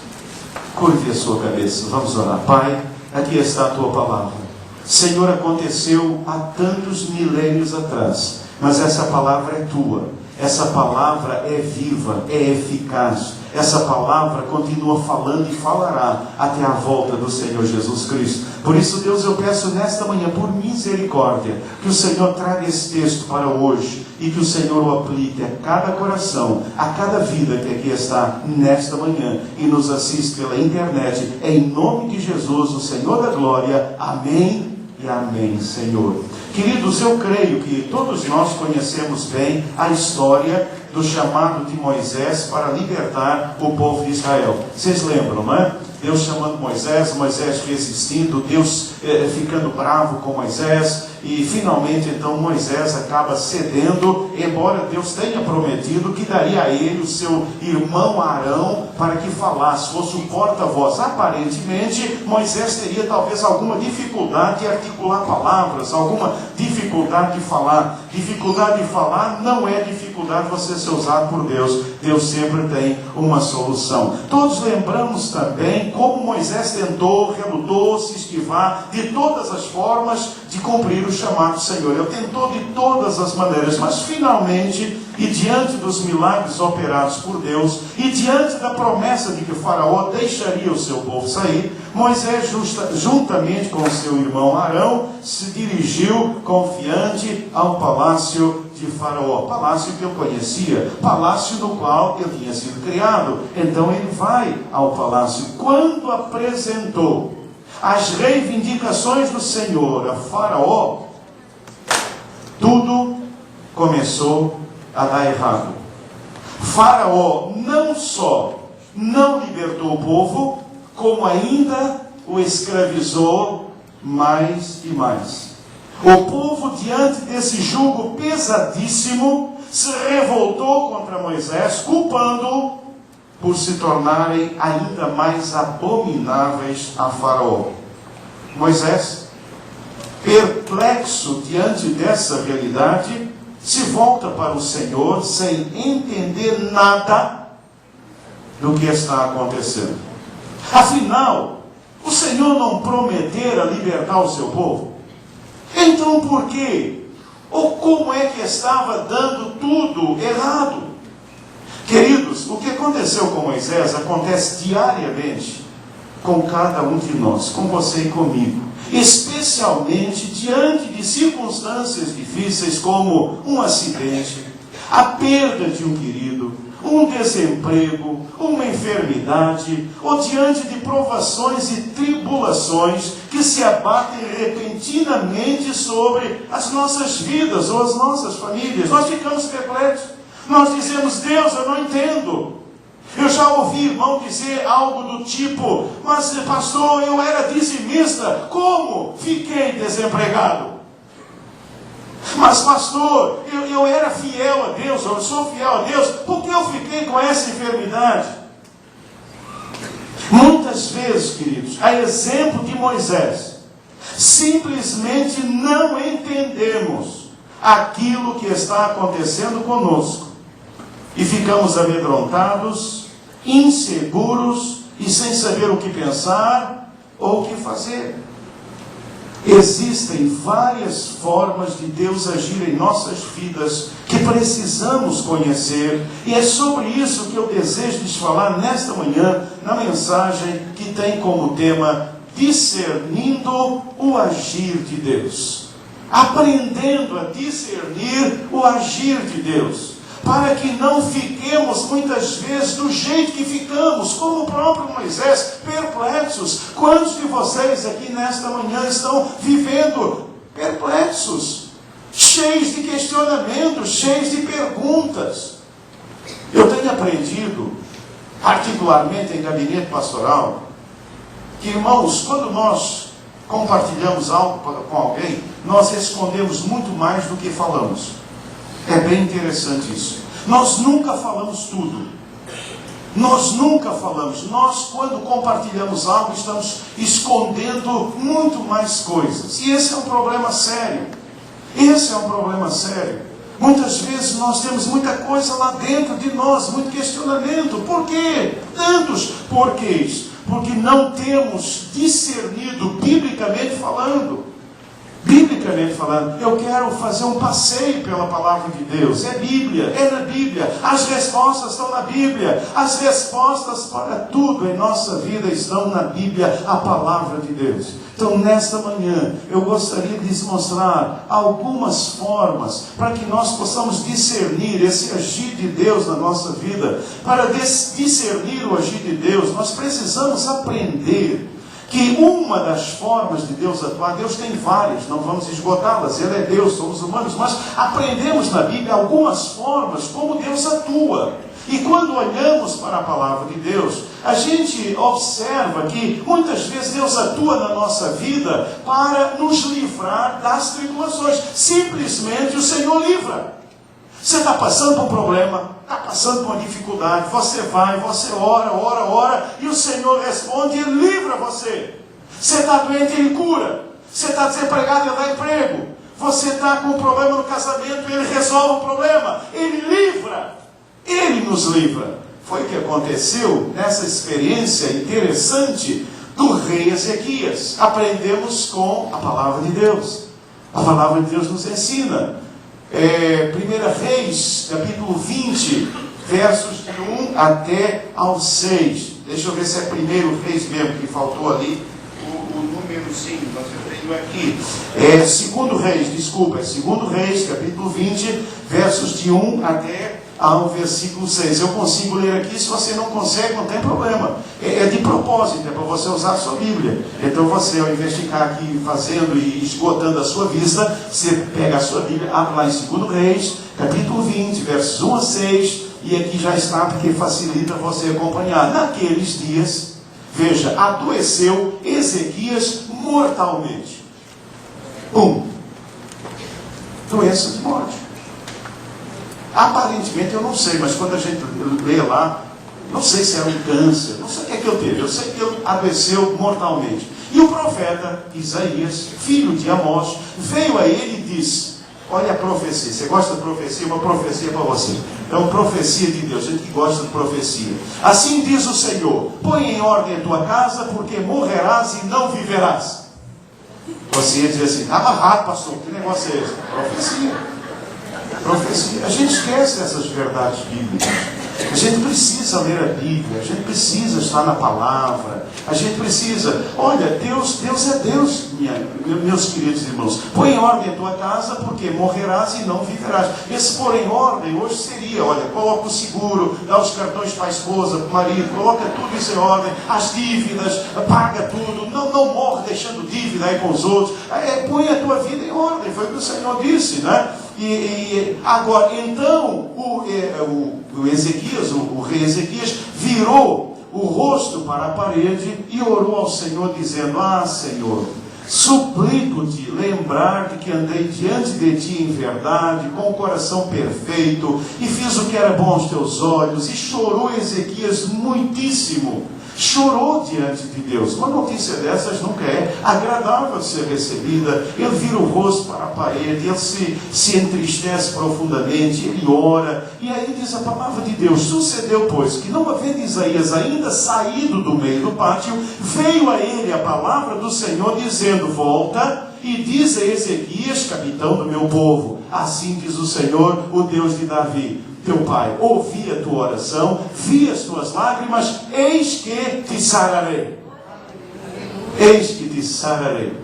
Curve a sua cabeça, vamos orar. Pai, aqui está a tua palavra. Senhor, aconteceu há tantos milênios atrás, mas essa palavra é tua. Essa palavra é viva, é eficaz. Essa palavra continua falando e falará até a volta do Senhor Jesus Cristo. Por isso, Deus, eu peço nesta manhã, por misericórdia, que o Senhor traga esse texto para hoje e que o Senhor o aplique a cada coração, a cada vida que aqui está nesta manhã e nos assiste pela internet. Em nome de Jesus, o Senhor da glória. Amém e amém, Senhor. Queridos, eu creio que todos nós conhecemos bem a história do chamado de Moisés para libertar o povo de Israel. Vocês lembram, não é? Deus chamando Moisés resistindo, Deus ficando bravo com Moisés, e finalmente então Moisés acaba cedendo, embora Deus tenha prometido que daria a ele o seu irmão Arão para que falasse, fosse um porta-voz. Aparentemente Moisés teria talvez alguma dificuldade de articular palavras, alguma dificuldade de falar. Dificuldade de falar não é dificuldade de você ser usado por Deus. Deus sempre tem uma solução. Todos lembramos também como Moisés tentou, relutou, se esquivar de todas as formas de cumprir o chamado do Senhor. Ele tentou de todas as maneiras, mas finalmente, e diante dos milagres operados por Deus, e diante da promessa de que o Faraó deixaria o seu povo sair, Moisés, juntamente com o seu irmão Arão, se dirigiu confiante ao palácio de Faraó, palácio que eu conhecia, palácio no qual eu tinha sido criado. Então ele vai ao palácio. Quando apresentou as reivindicações do Senhor a Faraó, tudo começou a dar errado. Faraó não só não libertou o povo, como ainda o escravizou mais e mais. O povo, diante desse jugo pesadíssimo, se revoltou contra Moisés, culpando-o por se tornarem ainda mais abomináveis a Faraó. Moisés perplexo diante dessa realidade, se volta para o Senhor sem entender nada do que está acontecendo. Afinal, o Senhor não prometera libertar o seu povo? Então por quê? Ou como é que estava dando tudo errado? Queridos, o que aconteceu com Moisés acontece diariamente com cada um de nós, com você e comigo. Especialmente diante de circunstâncias difíceis como um acidente, a perda de um querido, um desemprego, uma enfermidade, ou diante de provações e tribulações que se abatem repentinamente sobre as nossas vidas ou as nossas famílias. Nós ficamos perplexos. Nós dizemos: Deus, eu não entendo. Eu já ouvi irmão dizer algo do tipo: mas pastor, eu era dizimista, como fiquei desempregado? Mas pastor, eu era fiel a Deus, eu sou fiel a Deus, por que eu fiquei com essa enfermidade? Muitas vezes, queridos, a exemplo de Moisés, simplesmente não entendemos aquilo que está acontecendo conosco e ficamos amedrontados, inseguros e sem saber o que pensar ou o que fazer. Existem várias formas de Deus agir em nossas vidas que precisamos conhecer, e é sobre isso que eu desejo lhes falar nesta manhã, na mensagem que tem como tema discernindo o agir de Deus. Aprendendo a discernir o agir de Deus, para que não fiquemos muitas vezes do jeito que ficamos, como o próprio Moisés, perplexos. Quantos de vocês aqui nesta manhã estão vivendo perplexos, cheios de questionamentos, cheios de perguntas? Eu tenho aprendido, particularmente em gabinete pastoral, que, irmãos, quando nós compartilhamos algo com alguém, nós respondemos muito mais do que falamos. É bem interessante isso. Nós nunca falamos tudo. Nós nunca falamos. Nós, quando compartilhamos algo, estamos escondendo muito mais coisas. E esse é um problema sério. Esse é um problema sério. Muitas vezes nós temos muita coisa lá dentro de nós, muito questionamento. Por quê? Tantos porquês. Porque não temos discernido, biblicamente falando. Biblicamente falando, eu quero fazer um passeio pela palavra de Deus. É Bíblia, é na Bíblia. As respostas estão na Bíblia. As respostas para tudo em nossa vida estão na Bíblia, a palavra de Deus. Então, nesta manhã, eu gostaria de lhes mostrar algumas formas para que nós possamos discernir esse agir de Deus na nossa vida. Para discernir o agir de Deus, nós precisamos aprender que uma das formas de Deus atuar, Deus tem várias, não vamos esgotá-las, Ele é Deus, somos humanos, mas aprendemos na Bíblia algumas formas como Deus atua. E quando olhamos para a palavra de Deus, a gente observa que muitas vezes Deus atua na nossa vida para nos livrar das tribulações. Simplesmente o Senhor livra. Você está passando por um problema, está passando por uma dificuldade, você vai, você ora, e o Senhor responde e Ele livra você. Você está doente, Ele cura. Você está desempregado, Ele dá emprego. Você está com um problema no casamento, Ele resolve o problema. Ele livra. Ele nos livra. Foi o que aconteceu nessa experiência interessante do rei Ezequias. Aprendemos com a palavra de Deus. A palavra de Deus nos ensina. 1 Reis, capítulo 20, versos de 1 até ao 6. Deixa eu ver se é 1 Reis mesmo, que faltou ali o númerozinho, nós temos aqui. 2 Reis, desculpa, é 2 Reis, capítulo 20, versos de 1 até ao versículo 6. Eu consigo ler aqui, se você não consegue, não tem problema. É de propósito, é para você usar a sua Bíblia. Então você, ao invés de ficar aqui fazendo e esgotando a sua vista, você pega a sua Bíblia, abre lá em 2 Reis, capítulo 20, versos 1 a 6, e aqui já está, porque facilita você acompanhar. Naqueles dias, veja, adoeceu Ezequias mortalmente. Doença de morte. Aparentemente, eu não sei, mas quando a gente lê lá, não sei se era um câncer, não sei o que é que eu teve, eu sei que ele adoeceu mortalmente. E o profeta Isaías, filho de Amós, veio a ele e disse, olha a profecia, você gosta de profecia? Uma profecia para você. É uma profecia de Deus, gente que gosta de profecia. Assim diz o Senhor, põe em ordem a tua casa, porque morrerás e não viverás. Você ia dizer assim, está amarrado, pastor, que negócio é esse? Profecia. Profecia. A gente esquece essas verdades bíblicas. A gente precisa ler a Bíblia, a gente precisa estar na palavra, a gente precisa, olha, Deus é Deus, meus queridos irmãos. Põe em ordem a tua casa, porque morrerás e não viverás. Esse pôr em ordem hoje seria, olha, coloca o seguro, dá os cartões para a esposa, para o marido, coloca tudo isso em ordem, as dívidas, paga tudo, não morre deixando dívida aí com os outros. Põe a tua vida em ordem, foi o que o Senhor disse, né? E agora, então, o Ezequias, o rei Ezequias, virou o rosto para a parede e orou ao Senhor, dizendo, Senhor, suplico-te lembrar de que andei diante de ti em verdade, com o coração perfeito, e fiz o que era bom aos teus olhos. E chorou Ezequias muitíssimo. Chorou diante de Deus. Uma notícia dessas nunca é agradável de ser recebida. Ele vira o rosto para a parede, ele se entristece profundamente, ele ora, e aí diz a palavra de Deus, sucedeu, pois, que não havendo Isaías ainda saído do meio do pátio, veio a ele a palavra do Senhor, dizendo, volta e diz a Ezequias, capitão do meu povo, assim diz o Senhor, o Deus de Davi, teu pai, ouvi a tua oração, vi as tuas lágrimas, eis que te sararei. Eis que te sararei.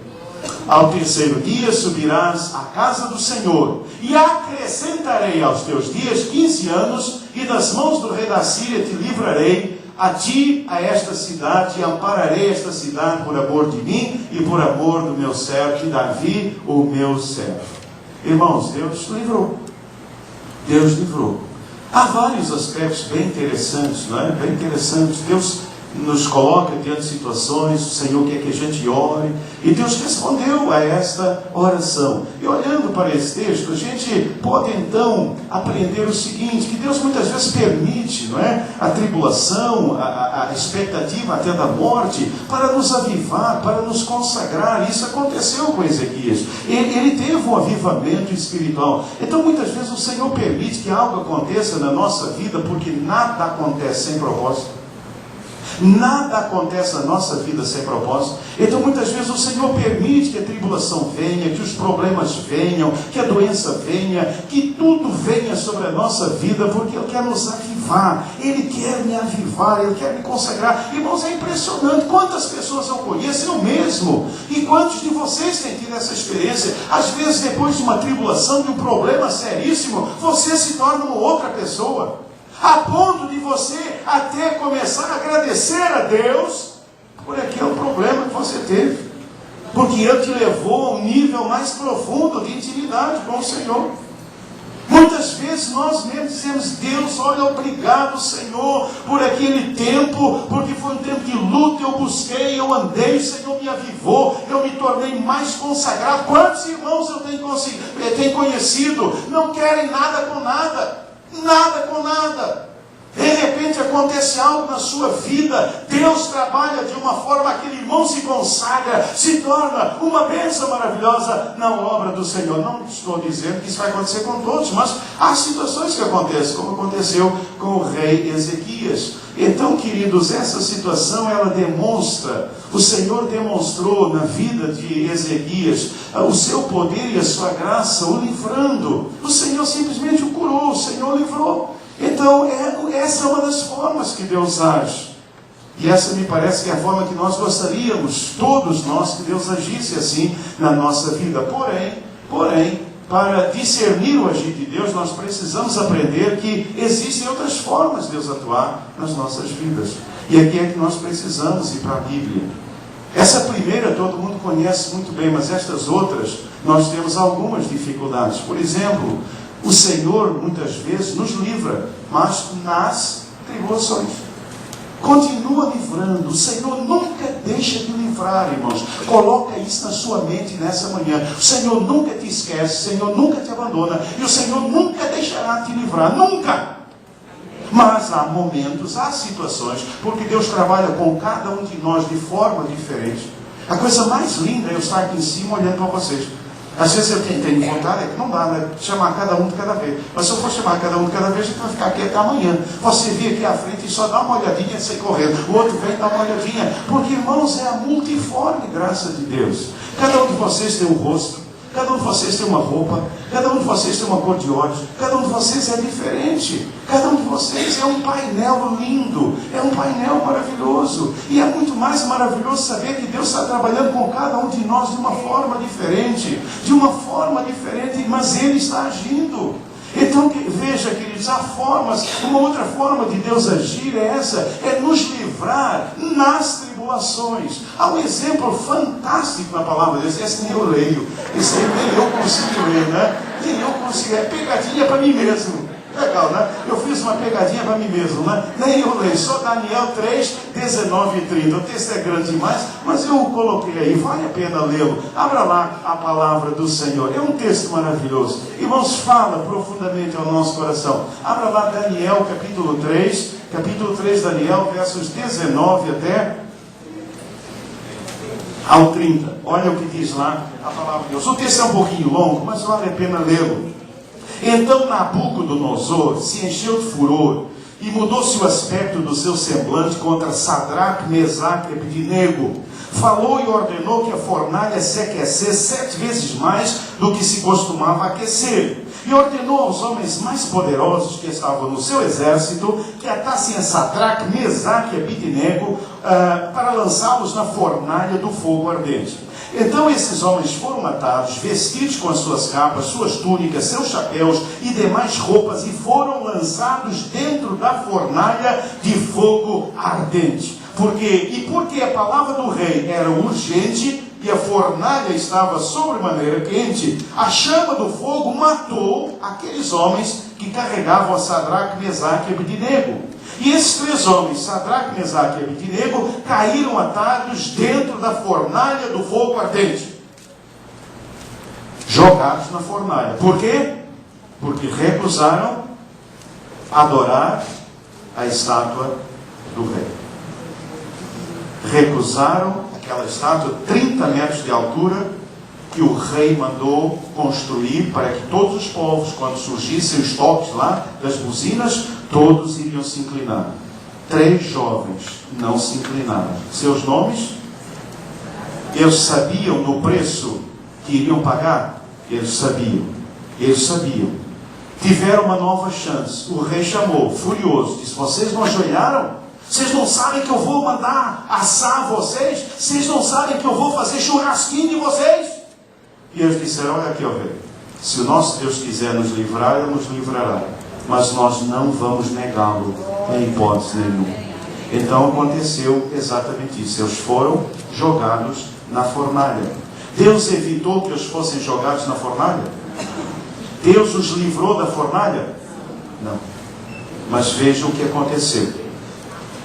Ao terceiro dia subirás à casa do Senhor, e acrescentarei aos teus dias 15 anos, e das mãos do rei da Síria te livrarei, a ti, a esta cidade, e ampararei esta cidade por amor de mim, e por amor do meu servo, de Davi, o meu servo. Irmãos, Deus livrou. Deus livrou. Há vários aspectos bem interessantes, não é? Bem interessantes. Deus nos coloca diante de situações, o Senhor quer que a gente ore, e Deus respondeu a esta oração. E olhando para esse texto, a gente pode então aprender o seguinte, que Deus muitas vezes permite, não é? A tribulação, a expectativa até da morte, para nos avivar, para nos consagrar. Isso aconteceu com Ezequias. Ele teve um avivamento espiritual. Então muitas vezes o Senhor permite que algo aconteça na nossa vida, porque nada acontece sem propósito. Nada acontece na nossa vida sem propósito. Então muitas vezes o Senhor permite que a tribulação venha, que os problemas venham, que a doença venha, que tudo venha sobre a nossa vida, porque Ele quer nos avivar, Ele quer me avivar, Ele quer me consagrar. Irmãos, é impressionante quantas pessoas eu conheço, eu mesmo, e quantos de vocês têm tido essa experiência. Às vezes depois de uma tribulação, de um problema seríssimo, você se torna uma outra pessoa, a ponto de você até começar a agradecer a Deus por aquele problema que você teve, porque Ele te levou a um nível mais profundo de intimidade com o Senhor. Muitas vezes nós mesmos dizemos, Deus, olha, obrigado, Senhor, por aquele tempo, porque foi um tempo de luta, eu busquei, eu andei, o Senhor me avivou, eu me tornei mais consagrado. Quantos irmãos eu tenho conhecido, não querem nada com nada, nada com nada. De repente acontece algo na sua vida, Deus trabalha de uma forma, aquele irmão se consagra, se torna uma bênção maravilhosa na obra do Senhor. Não estou dizendo que isso vai acontecer com todos, mas há situações que acontecem, como aconteceu com o rei Ezequias. Então, queridos, essa situação, ela demonstra, o Senhor demonstrou na vida de Ezequias o seu poder e a sua graça, o livrando. O Senhor simplesmente o curou, o Senhor livrou. Então, essa é uma das formas que Deus age. E essa me parece que é a forma que nós gostaríamos, todos nós, que Deus agisse assim na nossa vida. Porém, para discernir o agir de Deus, nós precisamos aprender que existem outras formas de Deus atuar nas nossas vidas. E aqui é que nós precisamos ir para a Bíblia. Essa primeira todo mundo conhece muito bem, mas estas outras nós temos algumas dificuldades. Por exemplo, o Senhor muitas vezes nos livra, mas nas tribulações. Continua livrando. O Senhor nunca deixa de livrar, irmãos. Coloca isso na sua mente nessa manhã. O Senhor nunca te esquece, o Senhor nunca te abandona, e o Senhor nunca deixará de te livrar, nunca. Mas há momentos, há situações, porque Deus trabalha com cada um de nós de forma diferente. A coisa mais linda é eu estar aqui em cima olhando para vocês. Às vezes eu tenho vontade, não dá, né? Chamar cada um de cada vez. Mas se eu for chamar cada um de cada vez, a gente vai ficar aqui até amanhã. Você vir aqui à frente e só dá uma olhadinha e sai correndo. O outro vem e dá uma olhadinha. Porque, irmãos, é a multiforme graça de Deus. Cada um de vocês tem um rosto. Cada um de vocês tem uma roupa, cada um de vocês tem uma cor de olhos, cada um de vocês é diferente, cada um de vocês é um painel lindo, é um painel maravilhoso, e é muito mais maravilhoso saber que Deus está trabalhando com cada um de nós de uma forma diferente, mas Ele está agindo. Então veja, queridos, uma outra forma de Deus agir é essa, é nos livrar nas tribulações. Há um exemplo fantástico na palavra de Deus, esse nem eu leio, esse aí nem eu consigo ler, né? Nem eu consigo, é pegadinha para mim mesmo. Legal, né? Eu fiz uma pegadinha para mim mesmo, né? Nem eu leio, só Daniel 3, 19 e 30. O texto é grande demais, mas eu o coloquei aí, vale a pena lê-lo. Abra lá a palavra do Senhor, é um texto maravilhoso. Irmãos, fala profundamente ao nosso coração. Abra lá Daniel capítulo 3 Daniel, versos 19 até ao 30. Olha o que diz lá a palavra de Deus. O texto é um pouquinho longo, mas vale a pena lê-lo. Então Nabucodonosor se encheu de furor e mudou-se o aspecto do seu semblante contra Sadraque, Mesaque e Abednego. Falou e ordenou que a fornalha se aquecesse 7 vezes mais do que se costumava aquecer. E ordenou aos homens mais poderosos que estavam no seu exército que atassem a Sadraque, Mesaque e Abednego para lançá-los na fornalha do fogo ardente. Então esses homens foram atados, vestidos com as suas capas, suas túnicas, seus chapéus e demais roupas, e foram lançados dentro da fornalha de fogo ardente. Porque a palavra do rei era urgente e a fornalha estava sobremaneira quente, a chama do fogo matou aqueles homens que carregavam a Sadraque, Mesaque e Abednego. E esses 3 homens, Sadraque, Mesaque e Abednego, caíram atados dentro da fornalha do fogo ardente. Jogados na fornalha. Por quê? Porque recusaram adorar a estátua do rei. Recusaram aquela estátua 30 metros de altura que o rei mandou construir para que todos os povos, quando surgissem os toques lá das buzinas, todos iriam se inclinar. 3 jovens não se inclinaram. Seus nomes? Eles sabiam do preço que iriam pagar? Eles sabiam. Tiveram uma nova chance. O rei chamou, furioso, disse: vocês não ajoelharam? Vocês não sabem que eu vou mandar assar vocês? Vocês não sabem que eu vou fazer churrasquinho de vocês? E eles disseram: olha aqui, ó rei, se o nosso Deus quiser nos livrar, Ele nos livrará. Mas nós não vamos negá-lo em hipótese nenhuma. Então aconteceu exatamente isso. Eles foram jogados na fornalha. Deus evitou que eles fossem jogados na fornalha? Deus os livrou da fornalha? Não. Mas vejam o que aconteceu.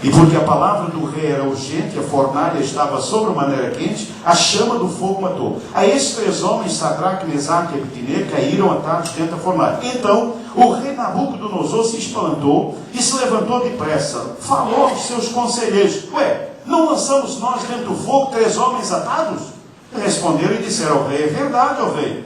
E porque a palavra do rei era urgente, a fornalha estava sobremaneira quente, a chama do fogo matou. A esses 3 homens, Sadraque, Mesaque e Abednego, caíram atados dentro da fornalha. Então o rei Nabucodonosor se espantou e se levantou depressa. Falou aos seus conselheiros: não lançamos nós dentro do fogo 3 homens atados? Responderam e disseram ao rei: é verdade, ó rei.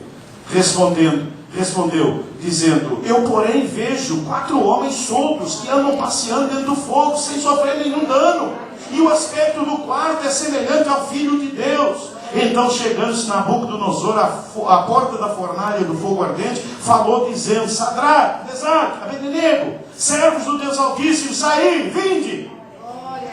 Respondeu, dizendo: eu porém vejo 4 homens soltos que andam passeando dentro do fogo sem sofrer nenhum dano, e o aspecto do quarto é semelhante ao Filho de Deus. Então, chegando-se Nabucodonosor à porta da fornalha do fogo ardente, falou dizendo: Sadraque, Mesaque, Abednego, servos do Deus Altíssimo, saí, vinde.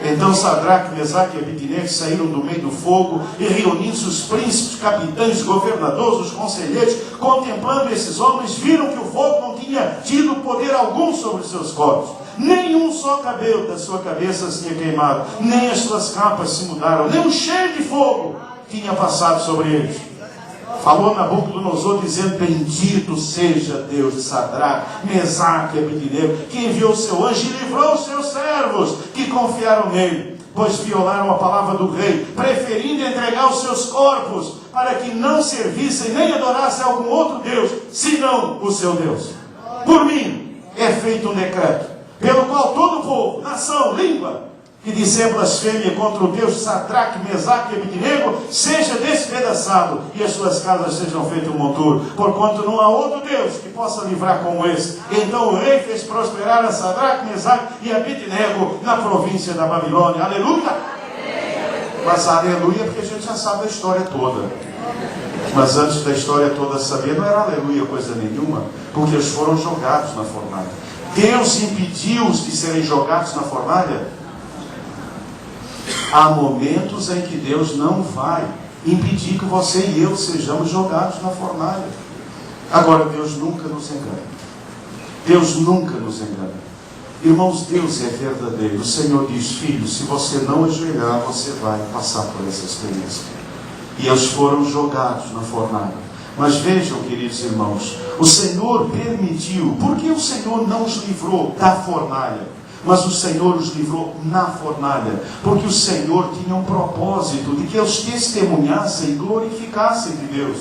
Então Sadraque, Mesaque e Abednego saíram do meio do fogo, e reunindo-se os príncipes, capitães, governadores, os conselheiros, contemplando esses homens, viram que o fogo não tinha tido poder algum sobre os seus corpos. Nenhum só cabelo da sua cabeça se tinha queimado, nem as suas capas se mudaram, nem um cheiro de fogo tinha passado sobre eles. Falou Nabucodonosor dizendo: bendito seja Deus de Sadraque, Mesaque e Abednego, que enviou o seu anjo e livrou os seus servos que confiaram nele, pois violaram a palavra do rei, preferindo entregar os seus corpos para que não servissem nem adorassem a algum outro Deus, senão o seu Deus. Por mim é feito um decreto, pelo qual todo povo, nação, língua que disser blasfêmia contra o Deus de Sadraque, Mesaque e Abednego, seja despedaçado e as suas casas sejam feitas um monturo, porquanto não há outro Deus que possa livrar como esse. Então o rei fez prosperar a Sadraque, Mesaque e Abednego na província da Babilônia. Aleluia! Mas aleluia porque a gente já sabe a história toda. Mas antes da história toda saber, não era aleluia coisa nenhuma, porque eles foram jogados na fornalha. Deus impediu-os de serem jogados na fornalha? Há momentos em que Deus não vai impedir que você e eu sejamos jogados na fornalha. Agora, Deus nunca nos engana. Deus nunca nos engana. Irmãos, Deus é verdadeiro. O Senhor diz: filho, se você não ajoelhar, você vai passar por essa experiência. E eles foram jogados na fornalha. Mas vejam, queridos irmãos, o Senhor permitiu. Por que o Senhor não os livrou da fornalha? Mas o Senhor os livrou na fornalha, porque o Senhor tinha um propósito de que eles testemunhassem e glorificassem de Deus.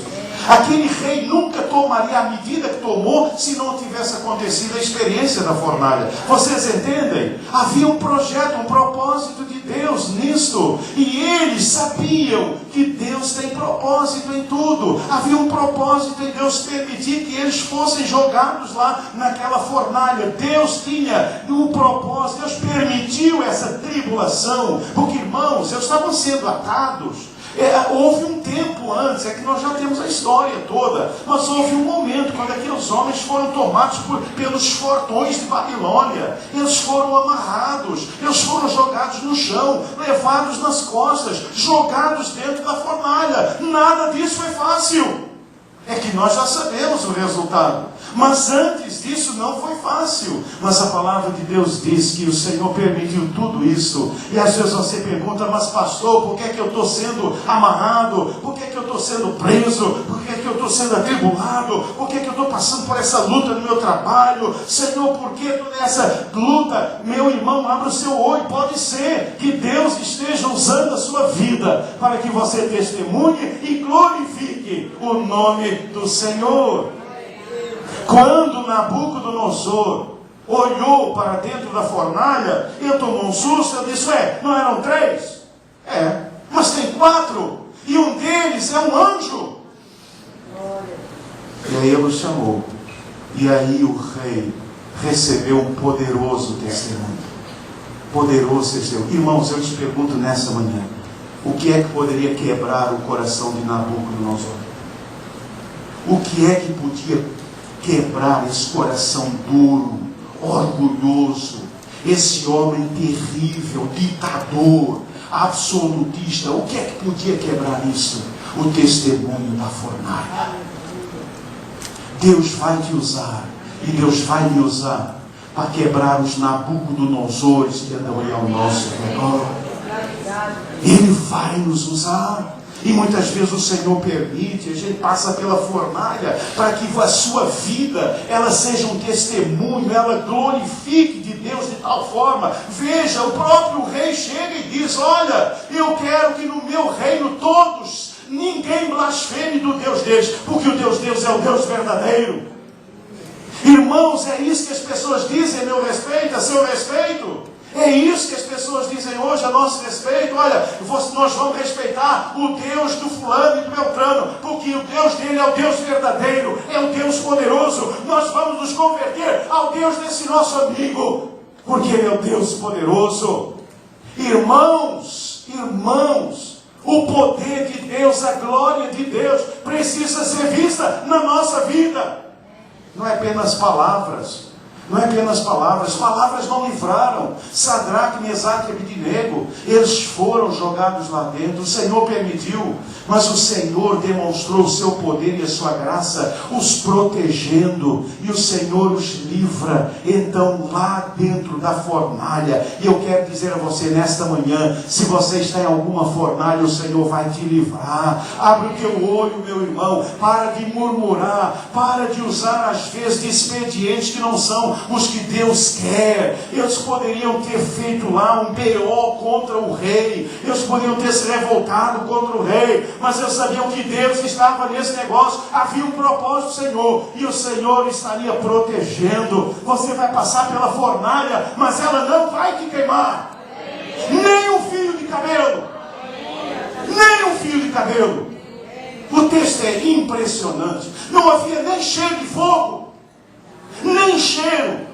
Aquele rei nunca tomaria a medida que tomou se não tivesse acontecido a experiência da fornalha. Vocês entendem? Havia um projeto, um propósito de Deus nisto. E eles sabiam que Deus tem propósito em tudo. Havia um propósito em Deus permitir que eles fossem jogados lá naquela fornalha. Deus tinha um propósito, Deus permitiu essa tribulação. Porque, irmãos, eles estavam sendo atados. Houve um tempo antes, é que nós já temos a história toda, mas houve um momento quando aqueles homens foram tomados pelos fortões de Babilônia. Eles foram amarrados, eles foram jogados no chão, levados nas costas, jogados dentro da fornalha. Nada disso foi fácil. É que nós já sabemos o resultado. Mas antes disso não foi fácil. Mas a palavra de Deus diz que o Senhor permitiu tudo isso. E às vezes você pergunta: mas pastor, por que é que eu estou sendo amarrado? Por que é que eu estou sendo preso? Por que é que eu estou sendo atribulado? Por que é que eu estou passando por essa luta no meu trabalho? Senhor, por que toda essa luta? Meu irmão, abra o seu olho. Pode ser que Deus esteja usando a sua vida para que você testemunhe e glorifique o nome do Senhor. Quando Nabucodonosor olhou para dentro da fornalha, ele tomou um susto. Ele disse: não eram 3? Mas tem 4, e um deles é um anjo. E aí ele o chamou, e aí o rei recebeu um poderoso testemunho. Poderoso testemunho. Irmãos, eu te pergunto nessa manhã, o que é que poderia quebrar o coração de Nabucodonosor? O que é que podia quebrar esse coração duro, orgulhoso, esse homem terrível, ditador, absolutista? O que é que podia quebrar isso? O testemunho da fornalha. Deus vai te usar, e Deus vai me usar para quebrar os Nabucodonosores que andam aí ao nosso redor. Ele vai nos usar. E muitas vezes o Senhor permite, a gente passa pela fornalha para que a sua vida, ela seja um testemunho, ela glorifique de Deus de tal forma. Veja, o próprio rei chega e diz: olha, eu quero que no meu reino todos, ninguém blasfeme do Deus deles, porque o Deus deles é o Deus verdadeiro. Irmãos, é isso que as pessoas dizem a meu respeito, a seu respeito. É isso que as pessoas dizem hoje a nosso respeito. Olha, nós vamos respeitar o Deus do fulano e do Beltrano, porque o Deus dele é o Deus verdadeiro, é o Deus poderoso. Nós vamos nos converter ao Deus desse nosso amigo, porque ele é o Deus poderoso. Irmãos, o poder de Deus, a glória de Deus precisa ser vista na nossa vida. Não é apenas palavras. Não é apenas palavras. Palavras não livraram Sadraque, Mesaque e Abednego. Eles foram jogados lá dentro. O Senhor permitiu, mas o Senhor demonstrou o seu poder e a sua graça, os protegendo. E o Senhor os livra, então, lá dentro da fornalha. E eu quero dizer a você nesta manhã, se você está em alguma fornalha, o Senhor vai te livrar. Abre o teu olho, meu irmão. Para de murmurar. Para de usar, às vezes, de expedientes que não são os que Deus quer. Eles poderiam ter feito lá um BO contra o rei. Eles poderiam ter se revoltado contra o rei. Mas eles sabiam que Deus estava nesse negócio. Havia um propósito do Senhor. E o Senhor estaria protegendo. Você vai passar pela fornalha, mas ela não vai te queimar. cabelo. Nem um fio de cabelo. O texto é impressionante. Não havia nem cheiro de fogo. Nem cheiro.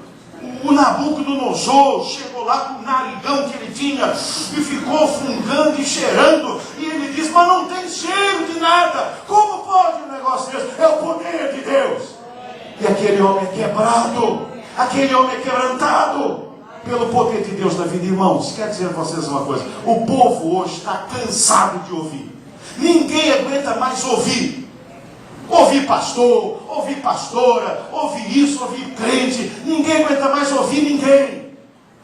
O Nabucodonosor chegou lá com o narigão que ele tinha e ficou fungando e cheirando. E ele diz, mas não tem cheiro de nada. Como pode um negócio desse? É o poder de Deus. E aquele homem é quebrado. Aquele homem é quebrantado pelo poder de Deus na vida. Irmãos, quero dizer a vocês uma coisa. O povo hoje está cansado de ouvir. Ninguém aguenta mais ouvir. Ouvir pastor, ouvir pastora, ouvir isso, ouvir crente. Ninguém aguenta mais ouvir ninguém.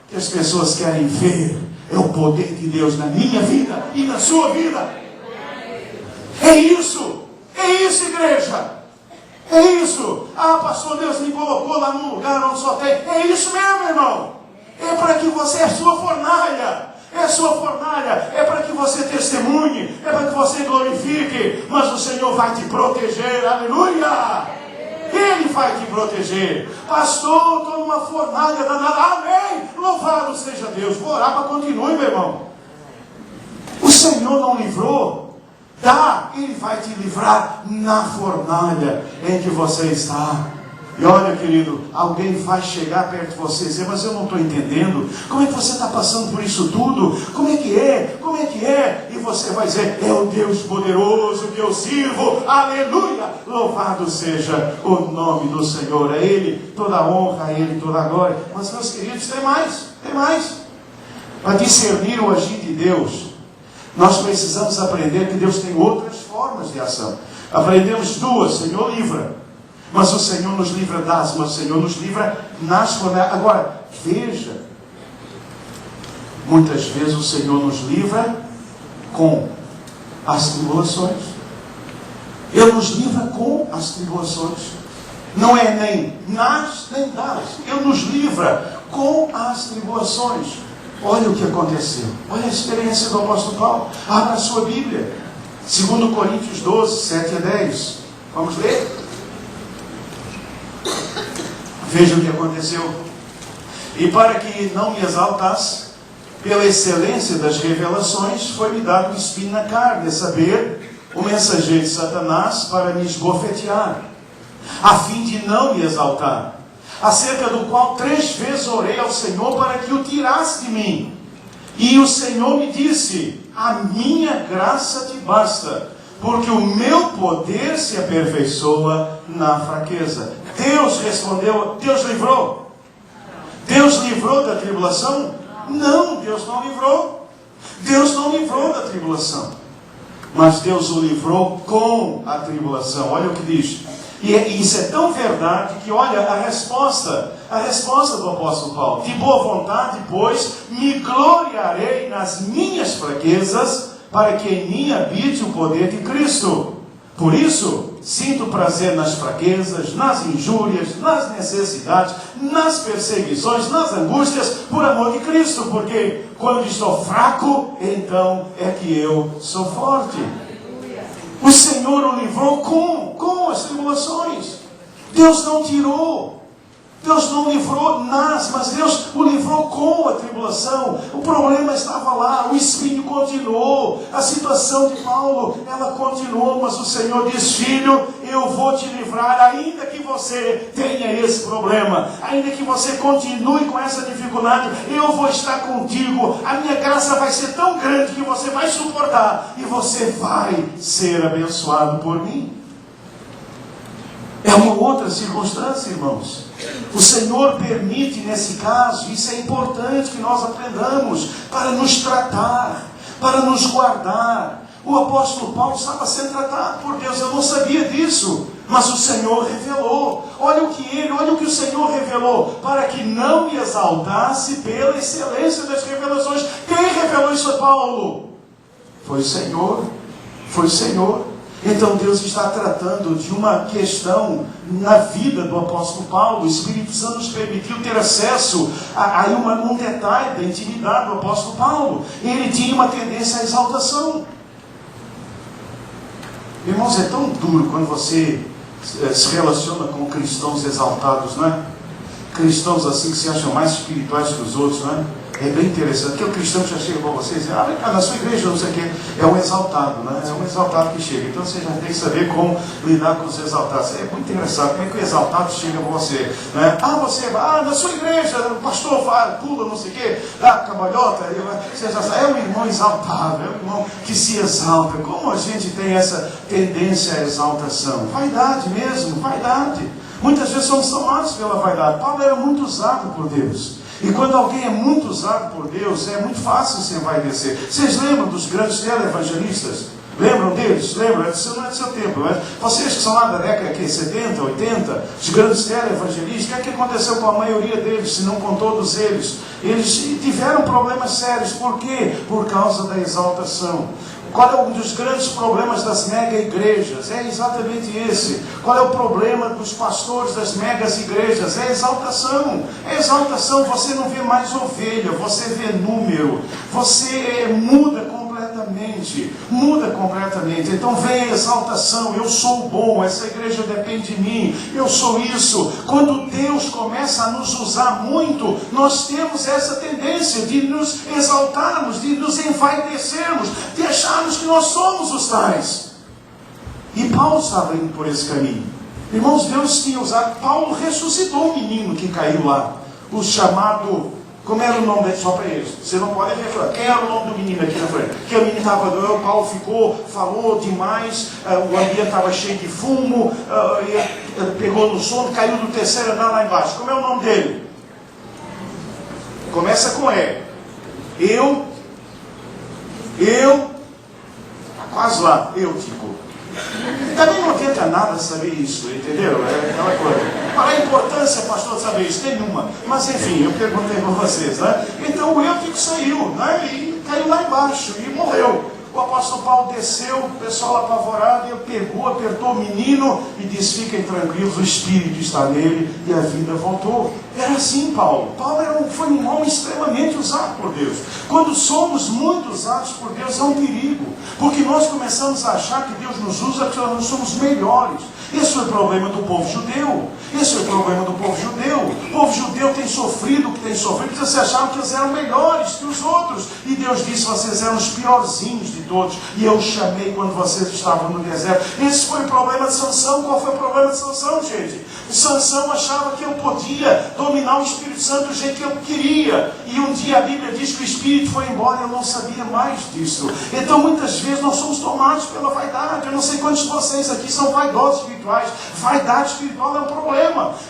O que as pessoas querem ver é o poder de Deus na minha vida e na sua vida. É isso, igreja. É isso. Ah, pastor, Deus me colocou lá num lugar onde só tem. É isso mesmo, irmão. É para que você é sua fornalha. É sua fornalha, é para que você testemunhe, é para que você glorifique, mas o Senhor vai te proteger, aleluia! Ele vai te proteger. Pastor, estou numa fornalha danada, amém! Louvado seja Deus. Vou orar para continue, meu irmão. O Senhor não livrou, Ele vai te livrar na fornalha em que você está. E olha, querido, alguém vai chegar perto de você e dizer, mas eu não estou entendendo. Como é que você está passando por isso tudo? Como é que é? Como é que é? E você vai dizer, é o Deus poderoso que eu sirvo. Aleluia! Louvado seja o nome do Senhor. A Ele toda a honra, a Ele toda a glória. Mas, meus queridos, tem mais. Para discernir o agir de Deus, nós precisamos aprender que Deus tem outras formas de ação. Aprendemos duas, Senhor livra. Mas o Senhor nos livra mas o Senhor nos livra nas fornalhas. Agora, veja, muitas vezes o Senhor nos livra com as tribulações. Ele nos livra com as tribulações. Não é nem nas, nem das. Ele nos livra com as tribulações. Olha o que aconteceu. Olha a experiência do apóstolo Paulo. Abra a sua Bíblia. 2 Coríntios 12, 7 a 10. Vamos ler? Veja o que aconteceu. E para que não me exaltasse, pela excelência das revelações, foi-me dado um espinho na carne, a saber, o mensageiro de Satanás, para me esbofetear, a fim de não me exaltar, acerca do qual 3 vezes orei ao Senhor para que o tirasse de mim. E o Senhor me disse, a minha graça te basta, porque o meu poder se aperfeiçoa na fraqueza. Deus respondeu, Deus livrou? Deus livrou da tribulação? Não, Deus não livrou. Deus não livrou da tribulação. Mas Deus o livrou com a tribulação. Olha o que diz. E isso é tão verdade que olha a resposta do apóstolo Paulo. De boa vontade, pois, me gloriarei nas minhas fraquezas, para que em mim habite o poder de Cristo. Por isso, sinto prazer nas fraquezas, nas injúrias, nas necessidades, nas perseguições, nas angústias, por amor de Cristo, porque quando estou fraco, então é que eu sou forte. O Senhor o livrou com as tribulações. Deus não tirou. Deus não livrou mas Deus o livrou com a tribulação. O problema estava lá, o espinho continuou, a situação de Paulo, ela continuou, mas o Senhor diz, filho, eu vou te livrar, ainda que você tenha esse problema, ainda que você continue com essa dificuldade, eu vou estar contigo, a minha graça vai ser tão grande que você vai suportar, e você vai ser abençoado por mim. É uma outra circunstância, irmãos. O Senhor permite nesse caso, isso é importante que nós aprendamos, para nos tratar, para nos guardar. O apóstolo Paulo estava sendo tratado por Deus, eu não sabia disso, mas o Senhor revelou. Olha o que o Senhor revelou, para que não me exaltasse pela excelência das revelações. Quem revelou isso a Paulo? Foi o Senhor. Então Deus está tratando de uma questão na vida do apóstolo Paulo. O Espírito Santo nos permitiu ter acesso a um detalhe da intimidade do apóstolo Paulo. Ele tinha uma tendência à exaltação. Irmãos, é tão duro quando você se relaciona com cristãos exaltados, não é? Cristãos assim que se acham mais espirituais que os outros, não é? É bem interessante, porque o cristão já chega para vocês e diz, vem cá, na sua igreja, não sei o quê, é um exaltado, né? É um exaltado que chega. Então você já tem que saber como lidar com os exaltados. É muito engraçado, como é que o exaltado chega para você, né? Você vai, na sua igreja, o pastor fala, pula, não sei o quê, dá cambalhota, você já sabe, é um irmão exaltado, é um irmão que se exalta. Como a gente tem essa tendência à exaltação? Vaidade mesmo, vaidade. Muitas vezes somos tomados pela vaidade. Paulo era muito usado por Deus. E quando alguém é muito usado por Deus, é muito fácil se envaidecer. Vocês lembram dos grandes televangelistas? Lembram deles? Lembram? Isso não é do seu tempo, mas vocês que são lá da década 70, 80, os grandes televangelistas, o que aconteceu com a maioria deles, se não com todos eles? Eles tiveram problemas sérios. Por quê? Por causa da exaltação. Qual é um dos grandes problemas das mega igrejas? É exatamente esse. Qual é o problema dos pastores das megas igrejas? É exaltação. É exaltação. Você não vê mais ovelha, você vê número. Você muda completamente. Muda completamente. Então vem a exaltação. Eu sou bom, essa igreja depende de mim. Eu sou isso. Quando Deus começa a nos usar muito, nós temos essa tendência de nos exaltarmos, de nos envaidecermos, de acharmos que nós somos os tais. E Paulo estava indo por esse caminho. Irmãos, Deus tinha usado. Paulo ressuscitou um menino que caiu lá. O chamado, como era o nome dele? Só para eles. Você não pode referir. Quem era o nome do menino aqui na frente? Que o menino estava doendo, Paulo ficou, falou demais, o ambiente estava cheio de fumo, pegou no sono, caiu do terceiro andar lá embaixo. Como é o nome dele? Começa com E. Quase lá, Eutico. Também não adianta nada saber isso, entendeu? É aquela coisa. Qual é a importância, pastor, de saber isso? Nenhuma. Mas enfim, eu perguntei para vocês, né? Então o Eutico saiu, né? E caiu lá embaixo e morreu. O apóstolo Paulo desceu, o pessoal apavorado, ele pegou, apertou o menino e disse, fiquem tranquilos, o Espírito está nele e a vida voltou. Era assim Paulo. Paulo foi um homem extremamente usado por Deus. Quando somos muito usados por Deus é um perigo, porque nós começamos a achar que Deus nos usa porque nós somos melhores. Esse foi o problema do povo judeu. Esse é o problema do povo judeu. O povo judeu tem sofrido o que tem sofrido, porque vocês achavam que eles eram melhores que os outros. E Deus disse, vocês eram os piorzinhos de todos. E eu os chamei quando vocês estavam no deserto. Esse foi o problema de Sansão. Qual foi o problema de Sansão, gente? Sansão achava que eu podia dominar o Espírito Santo do jeito que eu queria. E um dia a Bíblia diz que o Espírito foi embora e eu não sabia mais disso. Então muitas vezes nós somos tomados pela vaidade. Eu não sei quantos de vocês aqui são vaidosos espirituais. Vaidade espiritual é um problema.